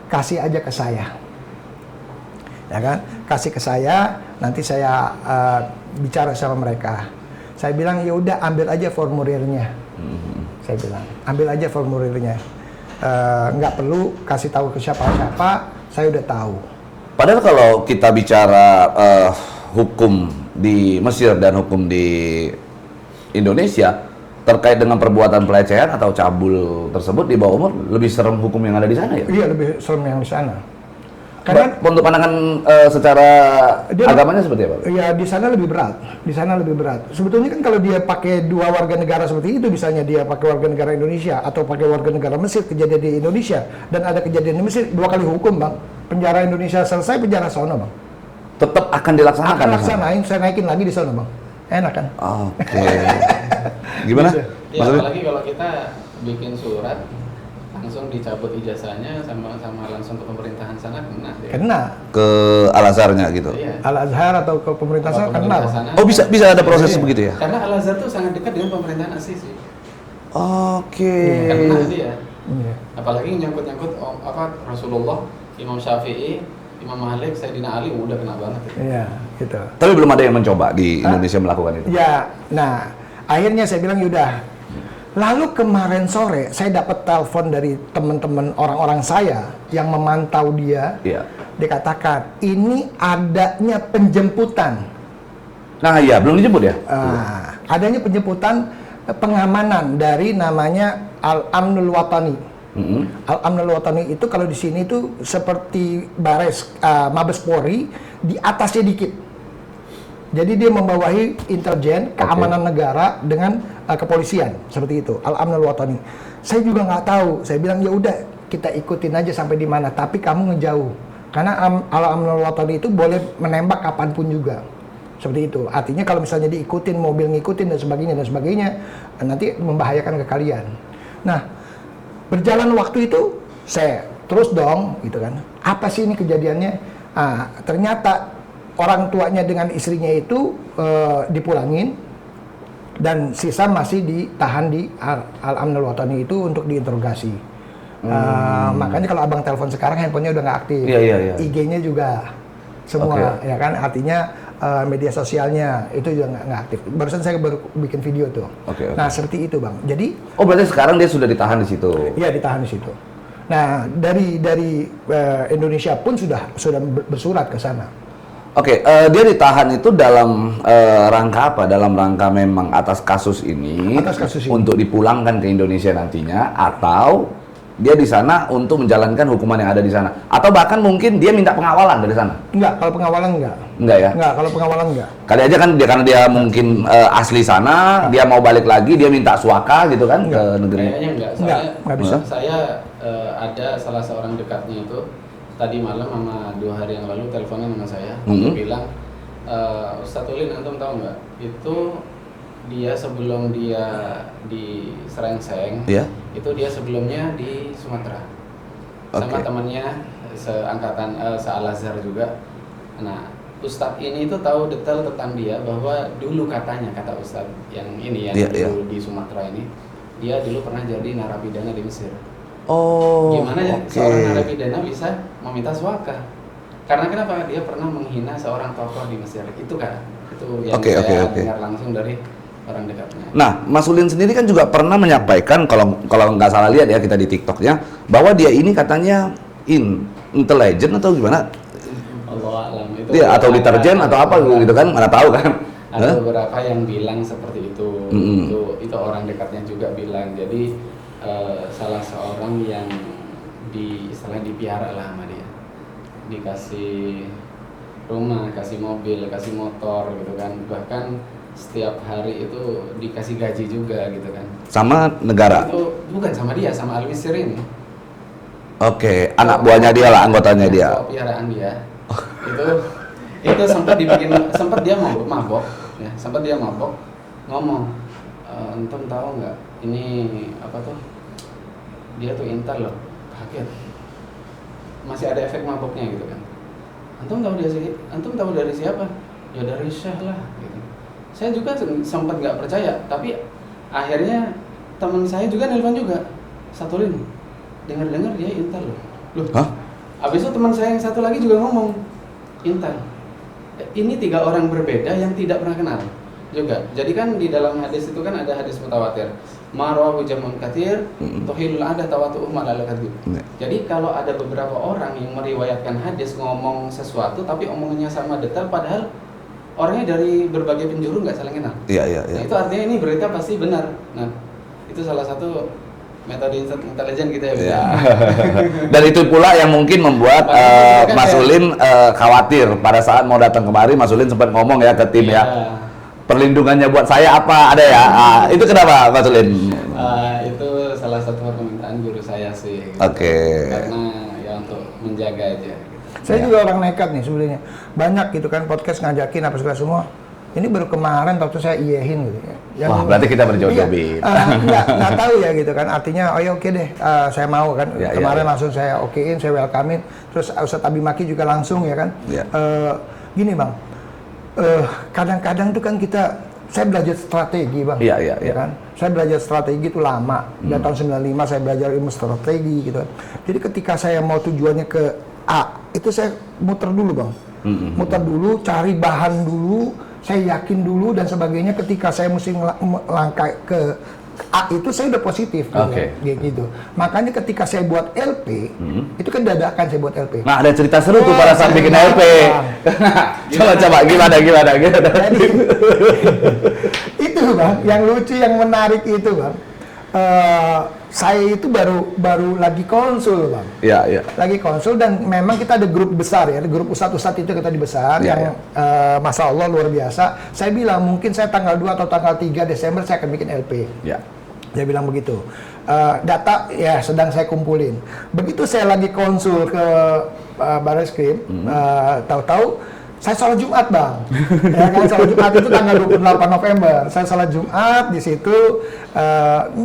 Kasih aja ke saya, ya kan? Kasih ke saya, nanti saya bicara sama mereka. Saya bilang ya udah ambil aja formulirnya. Saya bilang ambil aja formulirnya, nggak perlu kasih tahu ke siapa-siapa. Saya udah tahu. Padahal kalau kita bicara hukum di Mesir dan hukum di Indonesia terkait dengan perbuatan pelecehan atau cabul tersebut di bawah umur, lebih serem hukum yang ada di sana ya? Iya, lebih serem yang di sana. Karena untuk pandangan secara agamanya seperti apa? Iya, di sana lebih berat. Sebetulnya kan kalau dia pakai dua warga negara seperti itu, misalnya dia pakai warga negara Indonesia atau pakai warga negara Mesir, kejadian di Indonesia dan ada kejadian di Mesir, 2 kali hukum bang. Penjara Indonesia selesai, penjara sono bang. Tetap akan dilaksanakan? Akan laksanain, saya naikin lagi di sono bang. Enak kan? Gimana? Ya, apalagi kalau kita bikin surat langsung dicabut ijazahnya sama langsung ke pemerintahan sana kena. Ke Al-Azharnya gitu. Iya. Al-Azhar atau ke pemerintahan sana kena. Bisa ada proses begitu ya? Karena Al-Azhar tuh sangat dekat dengan pemerintahan Asisi. Oke. Karena dia. Iya. Apalagi nyangkut-nyangkut Rasulullah, Imam Syafi'i, Imam Malik, Sayyidina Ali udah kena banget itu. Iya, gitu. Tapi belum ada yang mencoba di Indonesia melakukan itu. Ya, nah akhirnya saya bilang yaudah. Lalu kemarin sore saya dapat telepon dari teman-teman orang-orang saya yang memantau dia. Iya. Dikatakan ini adanya penjemputan. Nah iya, belum dijemput ya? Adanya penjemputan pengamanan dari namanya Al-Amnul Watani. Al-Amnul Watani itu kalau di sini itu seperti Mabes Polri, di atasnya dikit. Jadi dia membawahi intelijen, keamanan negara dengan kepolisian, seperti itu. Al-Amnul Watani. Saya juga nggak tahu. Saya bilang ya udah kita ikutin aja sampai di mana. Tapi kamu ngejauh, karena Al-Amnul Watani itu boleh menembak kapanpun juga. Seperti itu. Artinya kalau misalnya diikutin, mobil ngikutin dan sebagainya, nanti membahayakan ke kalian. Nah, berjalan waktu itu saya terus dong, gitu kan. Apa sih ini kejadiannya? Ternyata orang tuanya dengan istrinya itu dipulangin dan sisa masih ditahan di Al-Amnul Watani itu untuk diinterogasi. Makanya kalau abang telepon sekarang handphonenya udah nggak aktif. Iya. IG-nya juga semua, ya kan? Artinya media sosialnya itu juga nggak aktif. Barusan saya baru bikin video tuh. Nah seperti itu bang. Jadi berarti sekarang dia sudah ditahan di situ? Iya, ditahan di situ. Nah dari Indonesia pun sudah bersurat ke sana. Dia ditahan itu dalam rangka apa? Dalam rangka memang atas kasus ini untuk dipulangkan ke Indonesia nantinya, atau dia di sana untuk menjalankan hukuman yang ada di sana, atau bahkan mungkin dia minta pengawalan dari sana? Enggak, kalau pengawalan enggak. Enggak ya? Enggak, kalau pengawalan enggak. Kali aja kan karena dia mungkin asli sana, dia mau balik lagi, dia minta suaka gitu kan ke negeri. Kayaknya enggak. Enggak bisa. Saya ada salah seorang dekatnya itu tadi malam sama 2 hari yang lalu teleponnya sama saya. Dia bilang, Ustadz Ulin, antum tahu nggak? Itu dia sebelum dia di Serengseng, itu dia sebelumnya di Sumatera sama temannya seangkatan se-Al-Azhar juga. Nah, Ustadz ini itu tahu detail tentang dia, bahwa dulu katanya, kata Ustadz yang ini dulu di Sumatera ini, dia dulu pernah jadi narapidana di Mesir. Gimana ya seorang narapidana bisa meminta suaka? Karena kenapa? Dia pernah menghina seorang tokoh di Mesir. Itu kan, itu yang saya dengar langsung dari orang dekatnya. Nah, Mas Ulin sendiri kan juga pernah menyampaikan, kalau nggak salah lihat ya kita di TikToknya, bahwa dia ini katanya intelijen atau gimana? Allah alam itu. Dia atau deterjen atau apa gitu kan? Mana tahu kan? Ada beberapa yang bilang seperti itu. Itu orang dekatnya juga bilang. Jadi salah seorang yang istilahnya dipiara lah sama dia, dikasih rumah, kasih mobil, kasih motor gitu kan, bahkan setiap hari itu dikasih gaji juga gitu kan. Sama negara? Itu bukan sama dia, sama Al-Misir ini. Anak buahnya dia lah, anggotanya dia. Piaraan dia. Itu sempat dia mabok ya, sempat dia mabok ngomong, antum tahu nggak ini apa tuh, dia tuh intel loh, kaget, masih ada efek maboknya gitu kan. Antum tahu dari siapa? Ya dari Syekh lah gitu. Saya juga sempat nggak percaya, tapi akhirnya teman saya juga nelpon juga, Satulin, dengar dia intel loh. Abis itu teman saya yang satu lagi juga ngomong intel. Ini 3 orang berbeda yang tidak pernah kenal juga. Jadi kan di dalam hadis itu kan ada hadis mutawatir, marwahu jamun katsir tuhilul ada tawatu'u malal kadzib. Jadi kalau ada beberapa orang yang meriwayatkan hadis ngomong sesuatu tapi omongannya sama detail, padahal orangnya dari berbagai penjuru nggak saling kenal. Nah, itu artinya ini berita pasti benar. Nah, itu salah satu metode intelijen gitu ya. Dan itu pula yang mungkin membuat Mas Ulin khawatir pada saat mau datang kemari. Mas Ulin sempat ngomong ya ke tim ya, perlindungannya buat saya apa ada ya. Itu kenapa Mas Ulin? Itu salah satu permintaan guru saya sih. Karena ya untuk menjaga aja. Saya juga orang nekat nih sebenarnya. Banyak gitu kan podcast ngajakin apa segala semua. Ini baru kemarin waktu saya iyahin gitu ya. Wah, berarti kita berjodoh, Bin. Nggak tahu ya gitu kan. Artinya oh ya oke deh, saya mau kan. Kemarin langsung saya okein, saya welcomein. Terus Ustadz Abi Maki juga langsung ya kan. Gini Bang, kadang-kadang tuh kan kita saya belajar strategi bang. Iya. Kan? Saya belajar strategi itu lama. Dari tahun 95 saya belajar ilmu strategi gitu. Jadi ketika saya mau tujuannya ke A, itu saya muter dulu bang. Muter dulu, cari bahan dulu, saya yakin dulu dan sebagainya. Ketika saya mesti langkah ke A itu saya udah positif gitu. Makanya ketika saya buat LP, itu kan dadakan saya buat LP. Nah, ada cerita seru tuh pada saat bikin LP. Coba gimana? Jadi, itu bang, yang lucu, yang menarik itu bang. Saya itu baru lagi konsul bang. Iya. Lagi konsul dan memang kita ada grup besar ya, grup ustadz-ustadz itu kita di besar yang masya Allah luar biasa. Saya bilang mungkin saya tanggal 2 atau tanggal 3 Desember saya akan bikin LP. Iya. Dia bilang begitu. Data ya sedang saya kumpulin. Begitu saya lagi konsul ke Barreskrim, tahu-tahu saya sholat Jumat bang, ya kan sholat Jumat itu tanggal 28 November. Saya sholat Jumat di situ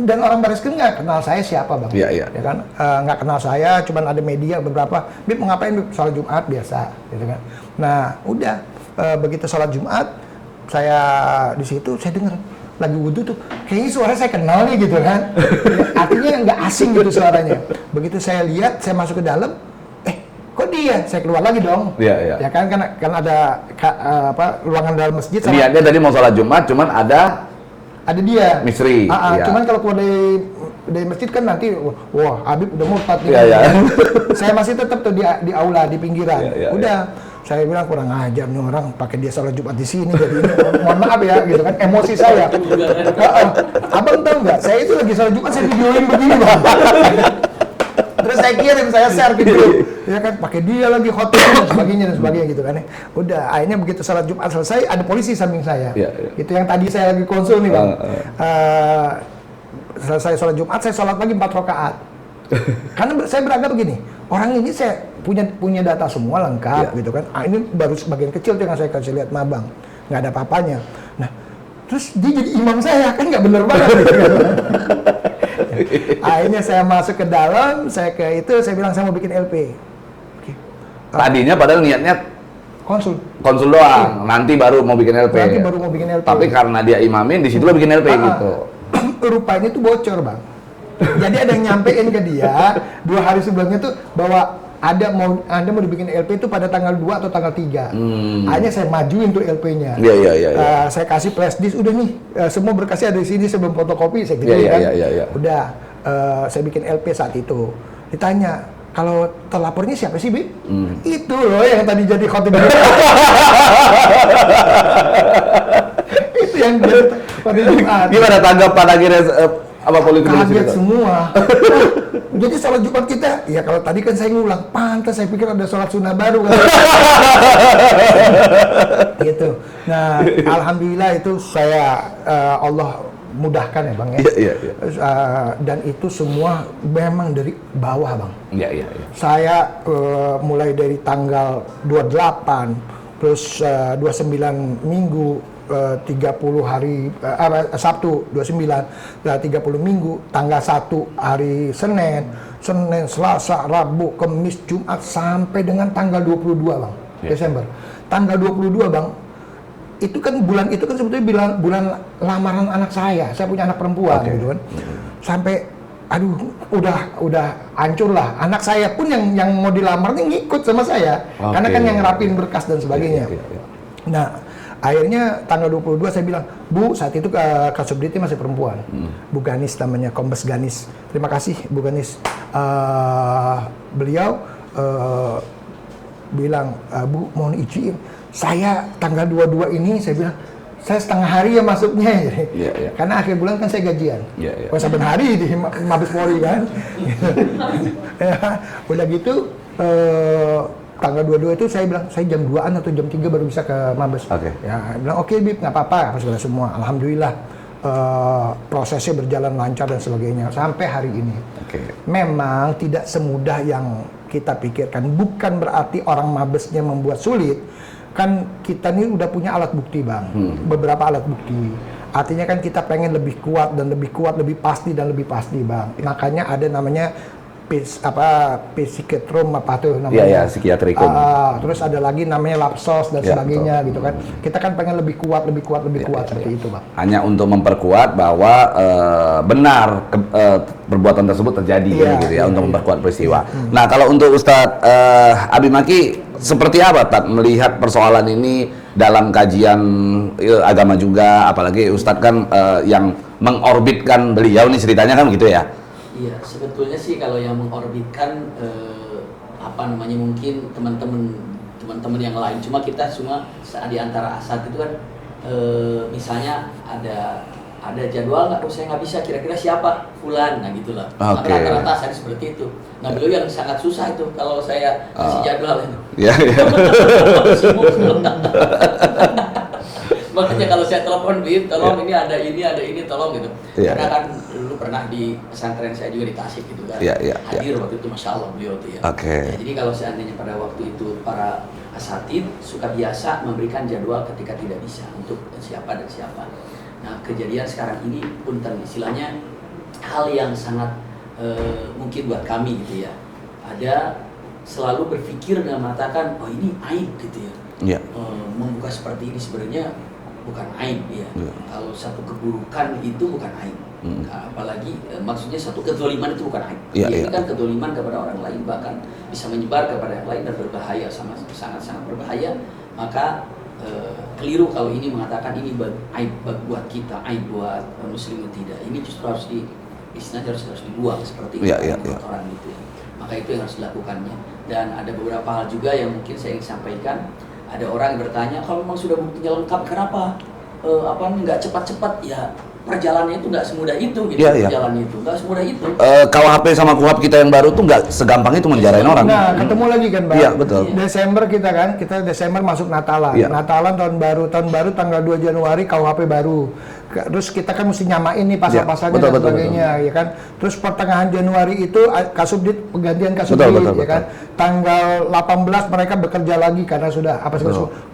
dan orang Barreskrim nggak kenal saya siapa bang, ya kan nggak kenal saya, cuman ada media beberapa. Bib mau ngapain? Bib sholat Jumat biasa, gitu kan. Nah udah begitu sholat Jumat saya di situ saya dengar lagi wudhu tuh, kayaknya suara saya kenal nih gitu kan. Artinya nggak asing gitu suaranya. Begitu saya lihat, saya masuk ke dalam. Kok dia? Saya keluar lagi dong. Iya. Ya kan ada ruangan dalam masjid. Niatnya tadi mau sholat Jumat, cuman ada dia. Misteri. Iya. Cuman kalau keluar dari masjid kan nanti, wah Habib udah murtad nih. Iya. Saya masih tetap tuh di aula, di pinggiran. Iya. Udah. Saya bilang kurang ajar nih orang pakai dia sholat Jumat di sini jadi ini. Mohon maaf ya gitu kan, emosi saya. Abang tahu nggak? Saya itu lagi sholat Jumat saya videoin begini bang. Terus saya kirim, saya share video, ya kan, pakai dia lagi hotel dan sebagainya gitu kan ya. Udah, akhirnya begitu sholat Jumat selesai, ada polisi samping saya. Itu yang tadi saya lagi konsul nih bang. Selesai sholat Jumat, saya sholat lagi 4 rakaat. Karena saya beragam begini, orang ini saya punya data semua lengkap gitu kan. Ini baru sebagian kecil tuh yang saya kasih lihat mabang, nggak ada apa-apanya. Nah, terus dia jadi imam saya, kan nggak bener banget gitu kan. Akhirnya saya masuk ke dalam, saya bilang saya mau bikin LP. Tadinya padahal niatnya konsul doang, nanti baru mau bikin LP. Tapi karena dia imamin, di situ bikin LP gitu. Rupanya itu bocor bang. Jadi ada yang nyampein ke dia 2 hari sebelumnya tuh bahwa Anda mau dibikin LP itu pada tanggal 2 atau tanggal 3. Akhirnya saya majuin tuh LP-nya. Iya. Saya kasih flash disk, udah nih semua berkasnya ada di sini sebelum fotokopi, saya gitu kan. Iya. Udah, saya bikin LP saat itu. Ditanya, kalau terlapornya siapa sih, Bib? Itu loh yang tadi jadi khotib. Itu yang jadi khotib Jumat. Gimana tanggapan akhirnya apa politik kaget semua. Jadi sholat Jumat kita, ya kalau tadi kan saya ngulang, pantas saya pikir ada sholat sunnah baru kan. Gitu. Nah, alhamdulillah itu saya Allah mudahkan ya bang ya. Iya. Dan itu semua memang dari bawah bang. Iya. Saya mulai dari tanggal 28 plus 29 minggu. 30 hari Sabtu 29, 30 minggu, tanggal 1 hari Senin, Selasa, Rabu, Kamis, Jumat sampai dengan tanggal 22 bang, Desember. Tanggal 22 bang, itu kan bulan itu kan sebetulnya bulan lamaran anak saya punya anak perempuan gitu kan. Sampai aduh udah hancur lah. Anak saya pun yang mau dilamar nih ngikut sama saya. Karena kan yang ngerapin berkas dan sebagainya. Nah, akhirnya tanggal 22 saya bilang, Bu, saat itu Kasubditnya masih perempuan. Bu Ganis namanya, Kombes Ganis. Terima kasih Bu Ganis. Beliau bilang, Bu, mohon izin, saya tanggal 22 ini, saya bilang, saya setengah hari ya masuknya. Karena akhir bulan kan saya gajian. Saben hari di Mabes Polri kan. Udah gitu, tanggal 22 itu saya bilang, saya jam 2-an atau jam 3 baru bisa ke Mabes. Ya, bilang oke, Bib, nggak apa-apa, sudah semua. Alhamdulillah prosesnya berjalan lancar dan sebagainya sampai hari ini. Memang tidak semudah yang kita pikirkan. Bukan berarti orang Mabesnya membuat sulit. Kan kita ini udah punya alat bukti bang, beberapa alat bukti. Artinya kan kita pengen lebih kuat, lebih pasti bang. Makanya ada namanya psikiatrum apa tuh namanya? Iya, psikiatrikum. Terus ada lagi namanya lapsos dan sebagainya betul. gitu kan. Kita kan pengen lebih kuat seperti itu, Bang. Hanya untuk memperkuat bahwa benar perbuatan tersebut terjadi gitu ya, untuk memperkuat peristiwa. Nah, kalau untuk Ustadz Abi Maki seperti apa Tat melihat persoalan ini dalam kajian agama juga, apalagi Ustadz kan yang mengorbitkan beliau nih ceritanya kan gitu ya? Iya, sebetulnya sih kalau yang mengorbitkan mungkin teman-teman yang lain. Cuma kita semua di antara asat itu kan misalnya ada jadwal nggak? Saya nggak bisa. Kira-kira siapa? Fulan, nah gitulah. Oke. Rata-rata saya seperti itu. Nah beliau yang sangat susah itu kalau saya kasih jadwal itu. Iya. Sibuk. Makanya kalau saya telepon, Bib, tolong ini ada ini, tolong gitu. Karena kan dulu pernah di pesantren saya juga di Tasik gitu kan. Hadir waktu itu, Masya Allah beliau tuh ya. Ya. Jadi kalau seandainya pada waktu itu para asatid suka biasa memberikan jadwal ketika tidak bisa untuk siapa dan siapa. Nah kejadian sekarang ini punten istilahnya hal yang sangat mungkin buat kami gitu ya. Ada selalu berpikir dan mengatakan, oh ini aib gitu ya. Membuka seperti ini sebenarnya bukan aib ya. Kalau satu keburukan itu bukan aib. Apalagi maksudnya satu kezaliman itu bukan aib. Ini kan kezaliman kepada orang lain, bahkan bisa menyebar kepada yang lain dan berbahaya, sangat-sangat berbahaya. Maka keliru kalau ini mengatakan ini aib buat kita, aib buat muslim tidak. Ini justru harus istilahnya harus dibuang seperti itu orang itu. Maka itu yang harus dilakukannya. Dan ada beberapa hal juga yang mungkin saya ingin sampaikan. Ada orang yang bertanya, kalau memang sudah buktinya lengkap, kenapa nggak cepat-cepat? Ya perjalanannya itu nggak semudah itu, gitu. Perjalanan itu nggak semudah itu. KUHP sama KUHAP kita yang baru tuh nggak segampang itu menjarain orang. Nah, ketemu lagi kan, Bang? Iya, betul. Desember kita Desember masuk Natalan. Natalan tahun baru tanggal 2 Januari KUHP baru. Terus kita kan mesti nyamain nih pasal-pasalnya dan sebagainya, ya kan. Terus pertengahan Januari itu Kasubdit penggantian Kasubdit, ya kan. Tanggal 18 mereka bekerja lagi karena sudah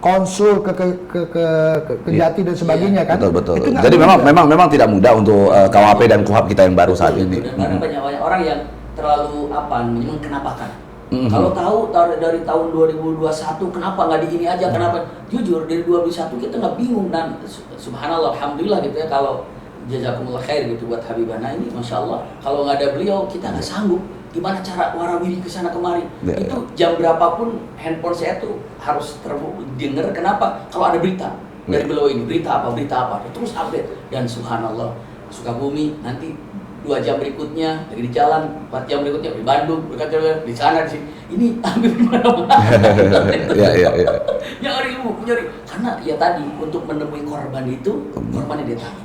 konsul ke Jati dan sebagainya kan. Betul. Jadi memang tidak mudah untuk KUHP dan KUHAP kita yang baru saat ini. Dan banyak orang yang terlalu mengkenapakan. Kalau tahu dari tahun 2021 kenapa nggak di ini aja, kenapa? Jujur dari 2021 kita nggak bingung, dan subhanallah alhamdulillah gitu ya, kalau jazakumullah khair gitu buat Habibana ini, Masya Allah, kalau nggak ada beliau kita nggak sanggup. Gimana cara warawiri kesana kemari? Itu jam berapapun handphone saya tuh harus terdengar. Kenapa? Kalau ada berita dari beliau ini, berita apa, terus update. Dan subhanallah, Sukabumi nanti 2 jam berikutnya lagi di jalan, 4 jam berikutnya di Bandung, berkata di sana di sini. Ini ambil di mana-mana. Nyari, karena ya tadi untuk menemui korban itu, korbannya dia tadi.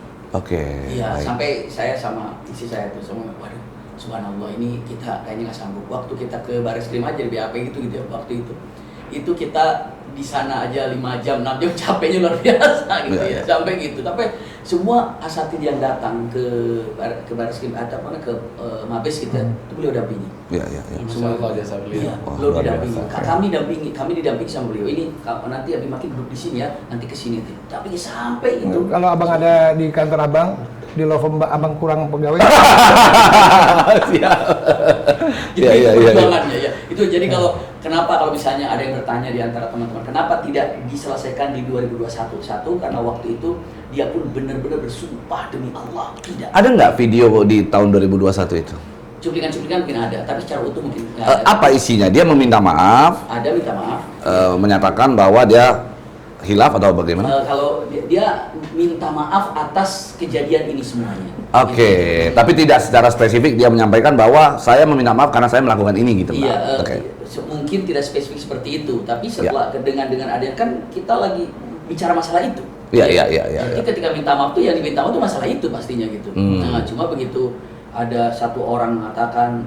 Iya, sampai saya sama istri saya tuh semua, waduh, subhanallah ini kita kayaknya nggak sanggup. Waktu kita ke baris krim aja di BAP gitu ya, waktu itu kita di sana aja 5 jam, 6 jam, capeknya luar biasa gitu ya, sampai gitu. Tapi semua asatid yang datang ke baris krim atau ke Mabes kita, itu beliau dampingi. Semua kalau jasa beliau. Beliau didampingi. Kami didampingi sama beliau. Ini nanti Abi Maki duduk di sini ya, nanti ke sini. Tapi sampai itu. Kalau abang ada di kantor abang, di law firm abang kurang pegawai. Jadi perjuangannya ya. Itu jadi kenapa misalnya ada yang bertanya di antara teman-teman, kenapa tidak diselesaikan di 2021? Karena waktu itu dia pun benar-benar bersumpah demi Allah tidak. Ada nggak video di tahun 2021 itu? Cuplikan mungkin ada, tapi secara utuh mungkin nggak ada. Apa isinya? Dia meminta maaf. Ada minta maaf. Menyatakan bahwa dia hilaf atau bagaimana? Kalau dia minta maaf atas kejadian ini semuanya. Tapi tidak secara spesifik dia menyampaikan bahwa saya meminta maaf karena saya melakukan ini gitu. Iya. Mungkin tidak spesifik seperti itu, tapi setelah dengan ada kan kita lagi bicara masalah itu. Jadi ketika minta maaf tuh yang diminta maaf tuh masalah itu pastinya gitu. Nah, cuma begitu ada satu orang mengatakan,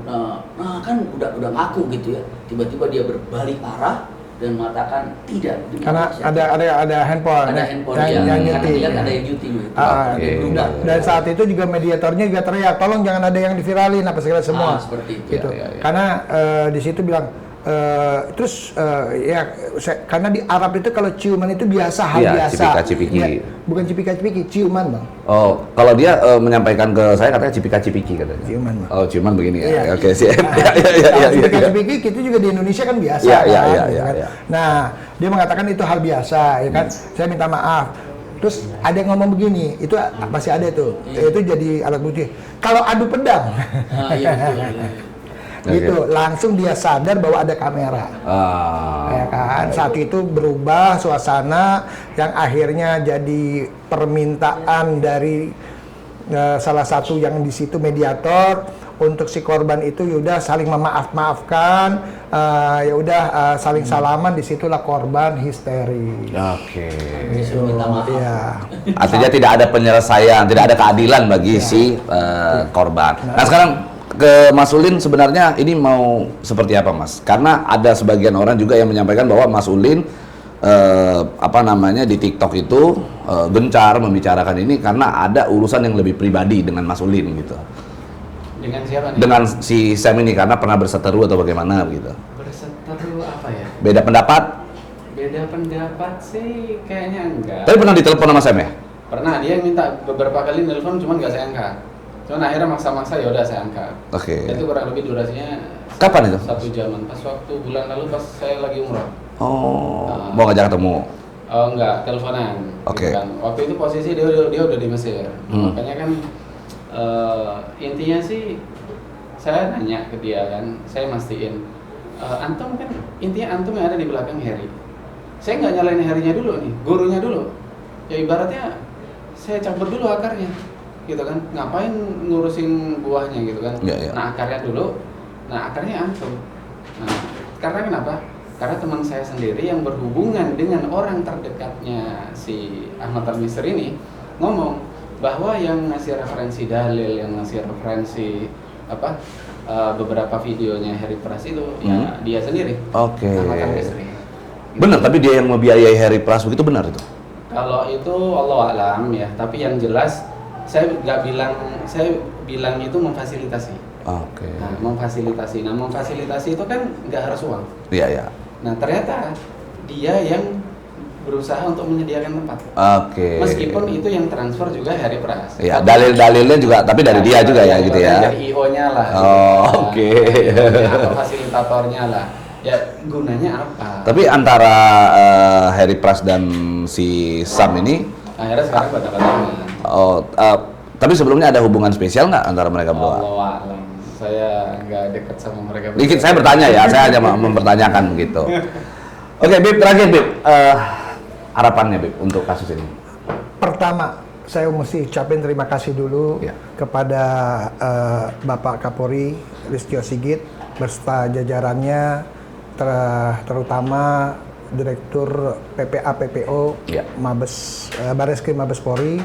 kan udah ngaku gitu ya, tiba-tiba dia berbalik arah dan mengatakan tidak. Karena ada handphone. Ada handphone yang nyuting. Ada yang nyuting. Dan saat itu juga mediatornya juga teriak, tolong jangan ada yang diviralin apa segala semua. Seperti itu. Gitu. Karena di situ bilang Karena di Arab itu kalau ciuman itu biasa, hal biasa. Cipika-cipiki. Ya, bukan cipika-cipiki, ciuman bang. Oh, kalau dia menyampaikan ke saya katanya cipika-cipiki katanya. Ciuman bang. Oh, ciuman begini ya. Iya. Oke, siap. Cipika-cipiki itu juga di Indonesia kan biasa. Kan? Nah, dia mengatakan itu hal biasa, ya kan? Saya minta maaf. Terus ada yang ngomong begini, itu masih ada itu. Itu jadi alat bukti. Kalau adu pedang. Gitu, langsung dia sadar bahwa ada kamera, ya kan. Saat itu berubah suasana yang akhirnya jadi permintaan dari salah satu yang di situ mediator untuk si korban itu yaudah saling memaafkan, saling salaman. Disitulah korban histeri. Oke. Ya. Artinya tidak ada penyelesaian, tidak ada keadilan bagi si korban. Nah sekarang ke Mas Ulin, sebenarnya ini mau seperti apa Mas? Karena ada sebagian orang juga yang menyampaikan bahwa Mas Ulin di TikTok itu gencar membicarakan ini karena ada urusan yang lebih pribadi dengan Mas Ulin gitu. Dengan siapa nih? Dengan si Sam ini karena pernah berseteru atau bagaimana gitu. Berseteru apa ya? Beda pendapat? Beda pendapat sih kayaknya enggak. Tapi pernah ditelepon sama Sam ya? Pernah, dia minta beberapa kali nelpon cuman nggak saya angkat. Cuman akhirnya maksa-maksa ya udah saya angkat. Oke. Itu kurang lebih durasinya kapan itu? 1 jaman. Pas waktu bulan lalu pas saya lagi umroh. Oh, mau ngajak ketemu? Oh enggak, teleponan. Oke. Gitu kan. Waktu itu posisi dia udah di Mesir. Makanya kan intinya sih saya nanya ke dia kan, saya mastiin antum kan intinya antum yang ada di belakang Harry. Saya nggak nyalain Harry-nya dulu nih, gurunya dulu. Ya ibaratnya saya campur dulu akarnya. Gitu kan, ngapain ngurusin buahnya gitu kan. Nah akarnya dulu, nah akarnya antum. Nah karena kenapa? Karena teman saya sendiri yang berhubungan dengan orang terdekatnya si Ahmad Al-Misri ini ngomong bahwa yang ngasih referensi dalil, yang ngasih referensi beberapa videonya Harry Pras itu ya dia sendiri. Oke. Ahmad Al-Misri. Benar, tapi dia yang membiayai Harry Pras begitu, benar itu? Kalau itu Allah alam ya, tapi yang jelas saya bilang itu memfasilitasi. Oke. Nah, memfasilitasi itu kan nggak harus uang. Iya. Nah, ternyata dia yang berusaha untuk menyediakan tempat. Oke. Meskipun itu yang transfer juga Harry Pras. Iya, dalil-dalilnya juga, tapi dari dia juga ya gitu ya. Dari IO-nya lah. Oh, oke. Atau fasilitatornya lah. Ya, gunanya apa? Tapi antara Harry Pras dan si Sam ini akhirnya sekarang bata-batangan. Tapi sebelumnya ada hubungan spesial nggak antara mereka berdua? Allah alam. Saya nggak dekat sama mereka. Dikit saya bertanya ya, saya hanya mempertanyakan begitu. Oke, Bib, terakhir Bib, harapannya Bib untuk kasus ini. Pertama, saya mesti ucapin terima kasih dulu kepada Bapak Kapolri Listio Sigit beserta jajarannya, terutama Direktur PPA PPO Bareskrim Mabes Polri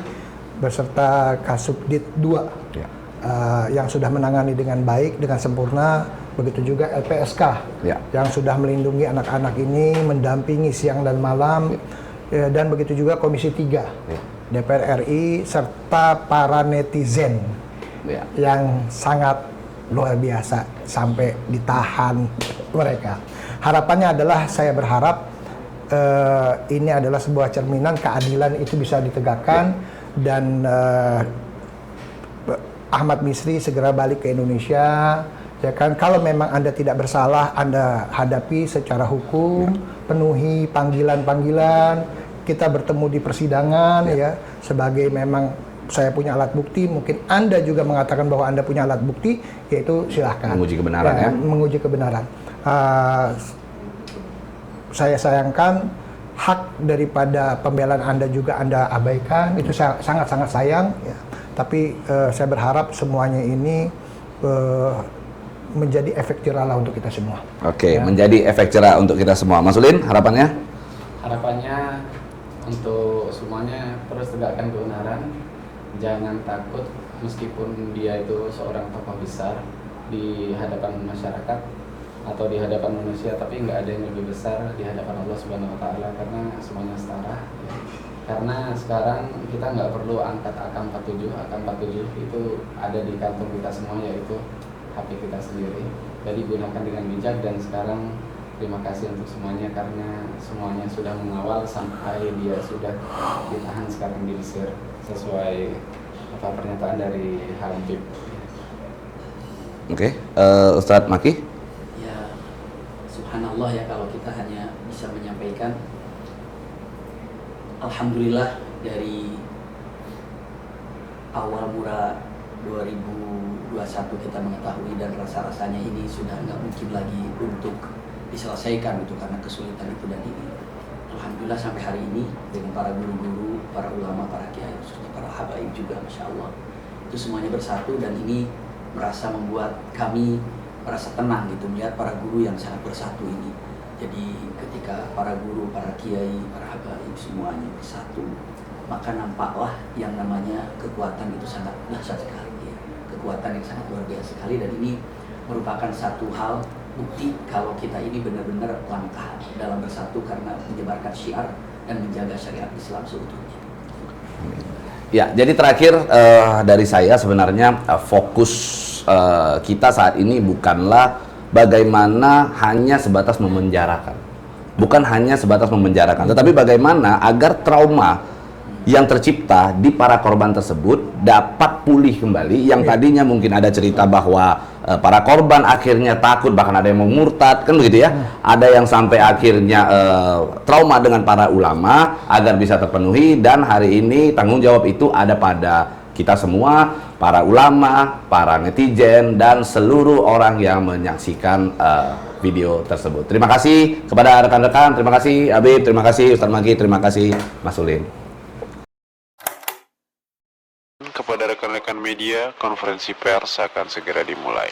beserta Kasubdit 2 yang sudah menangani dengan baik, dengan sempurna. Begitu juga LPSK yang sudah melindungi anak-anak ini, mendampingi siang dan malam, dan begitu juga Komisi 3 DPR RI serta para netizen yang sangat luar biasa sampai ditahan mereka. Harapannya adalah saya berharap ini adalah sebuah cerminan keadilan itu bisa ditegakkan dan Ahmad Misri segera balik ke Indonesia. Ya kan, kalau memang Anda tidak bersalah, Anda hadapi secara hukum, penuhi panggilan-panggilan, kita bertemu di persidangan ya, sebagai memang saya punya alat bukti, mungkin Anda juga mengatakan bahwa Anda punya alat bukti, yaitu silahkan. Menguji kebenaran ya. Menguji kebenaran. Saya sayangkan hak daripada pembelaan Anda juga Anda abaikan, itu sangat-sangat sayang ya. Tapi saya berharap semuanya ini menjadi efek jerah untuk kita semua. Oke, menjadi efek jerah untuk kita semua. Mas Ulin, harapannya? Harapannya untuk semuanya terus tegakkan kebenaran, jangan takut meskipun dia itu seorang tokoh besar di hadapan masyarakat atau di hadapan manusia, tapi nggak ada yang lebih besar di hadapan Allah Subhanahu Wa Taala, karena semuanya setara. Karena sekarang kita nggak perlu angkat AK-47 itu ada di kantong kita semua, yaitu HP kita sendiri. Jadi gunakan dengan bijak, dan sekarang terima kasih untuk semuanya karena semuanya sudah mengawal sampai dia sudah ditahan sekarang di Mesir sesuai pernyataan dari Habib. Oke, Ustadz Maki? Ya, subhanallah ya kalau kita hanya bisa menyampaikan alhamdulillah dari awal mula 2021 kita mengetahui dan rasa-rasanya ini sudah nggak mungkin lagi untuk diselesaikan gitu karena kesulitan itu dan ini. Alhamdulillah sampai hari ini dengan para guru-guru, para ulama, para kiai, khususnya para habaib juga, masya Allah itu semuanya bersatu dan ini merasa membuat kami merasa tenang gitu melihat para guru yang sangat bersatu ini. Jadi ketika para guru, para kiai, para habaib semuanya bersatu, maka nampaklah yang namanya kekuatan itu sangat dahsyat sekali ya. Kekuatan yang sangat luar biasa sekali dan ini merupakan satu hal bukti kalau kita ini benar-benar langkah dalam bersatu karena menyebarkan syiar dan menjaga syariat Islam seutuhnya. Ya, jadi terakhir dari saya sebenarnya fokus kita saat ini bukanlah bagaimana hanya sebatas memenjarakan. Bukan hanya sebatas memenjarakan, tetapi bagaimana agar trauma yang tercipta di para korban tersebut dapat pulih kembali. Yang tadinya mungkin ada cerita bahwa para korban akhirnya takut, bahkan ada yang mau murtad, kan begitu ya. Ada yang sampai akhirnya trauma dengan para ulama agar bisa terpenuhi, dan hari ini tanggung jawab itu ada pada kita semua, para ulama, para netizen, dan seluruh orang yang menyaksikan video tersebut. Terima kasih kepada rekan-rekan, terima kasih Habib, terima kasih Ustadz Maki, terima kasih Mas Ulin. Kepada rekan-rekan media, konferensi pers akan segera dimulai.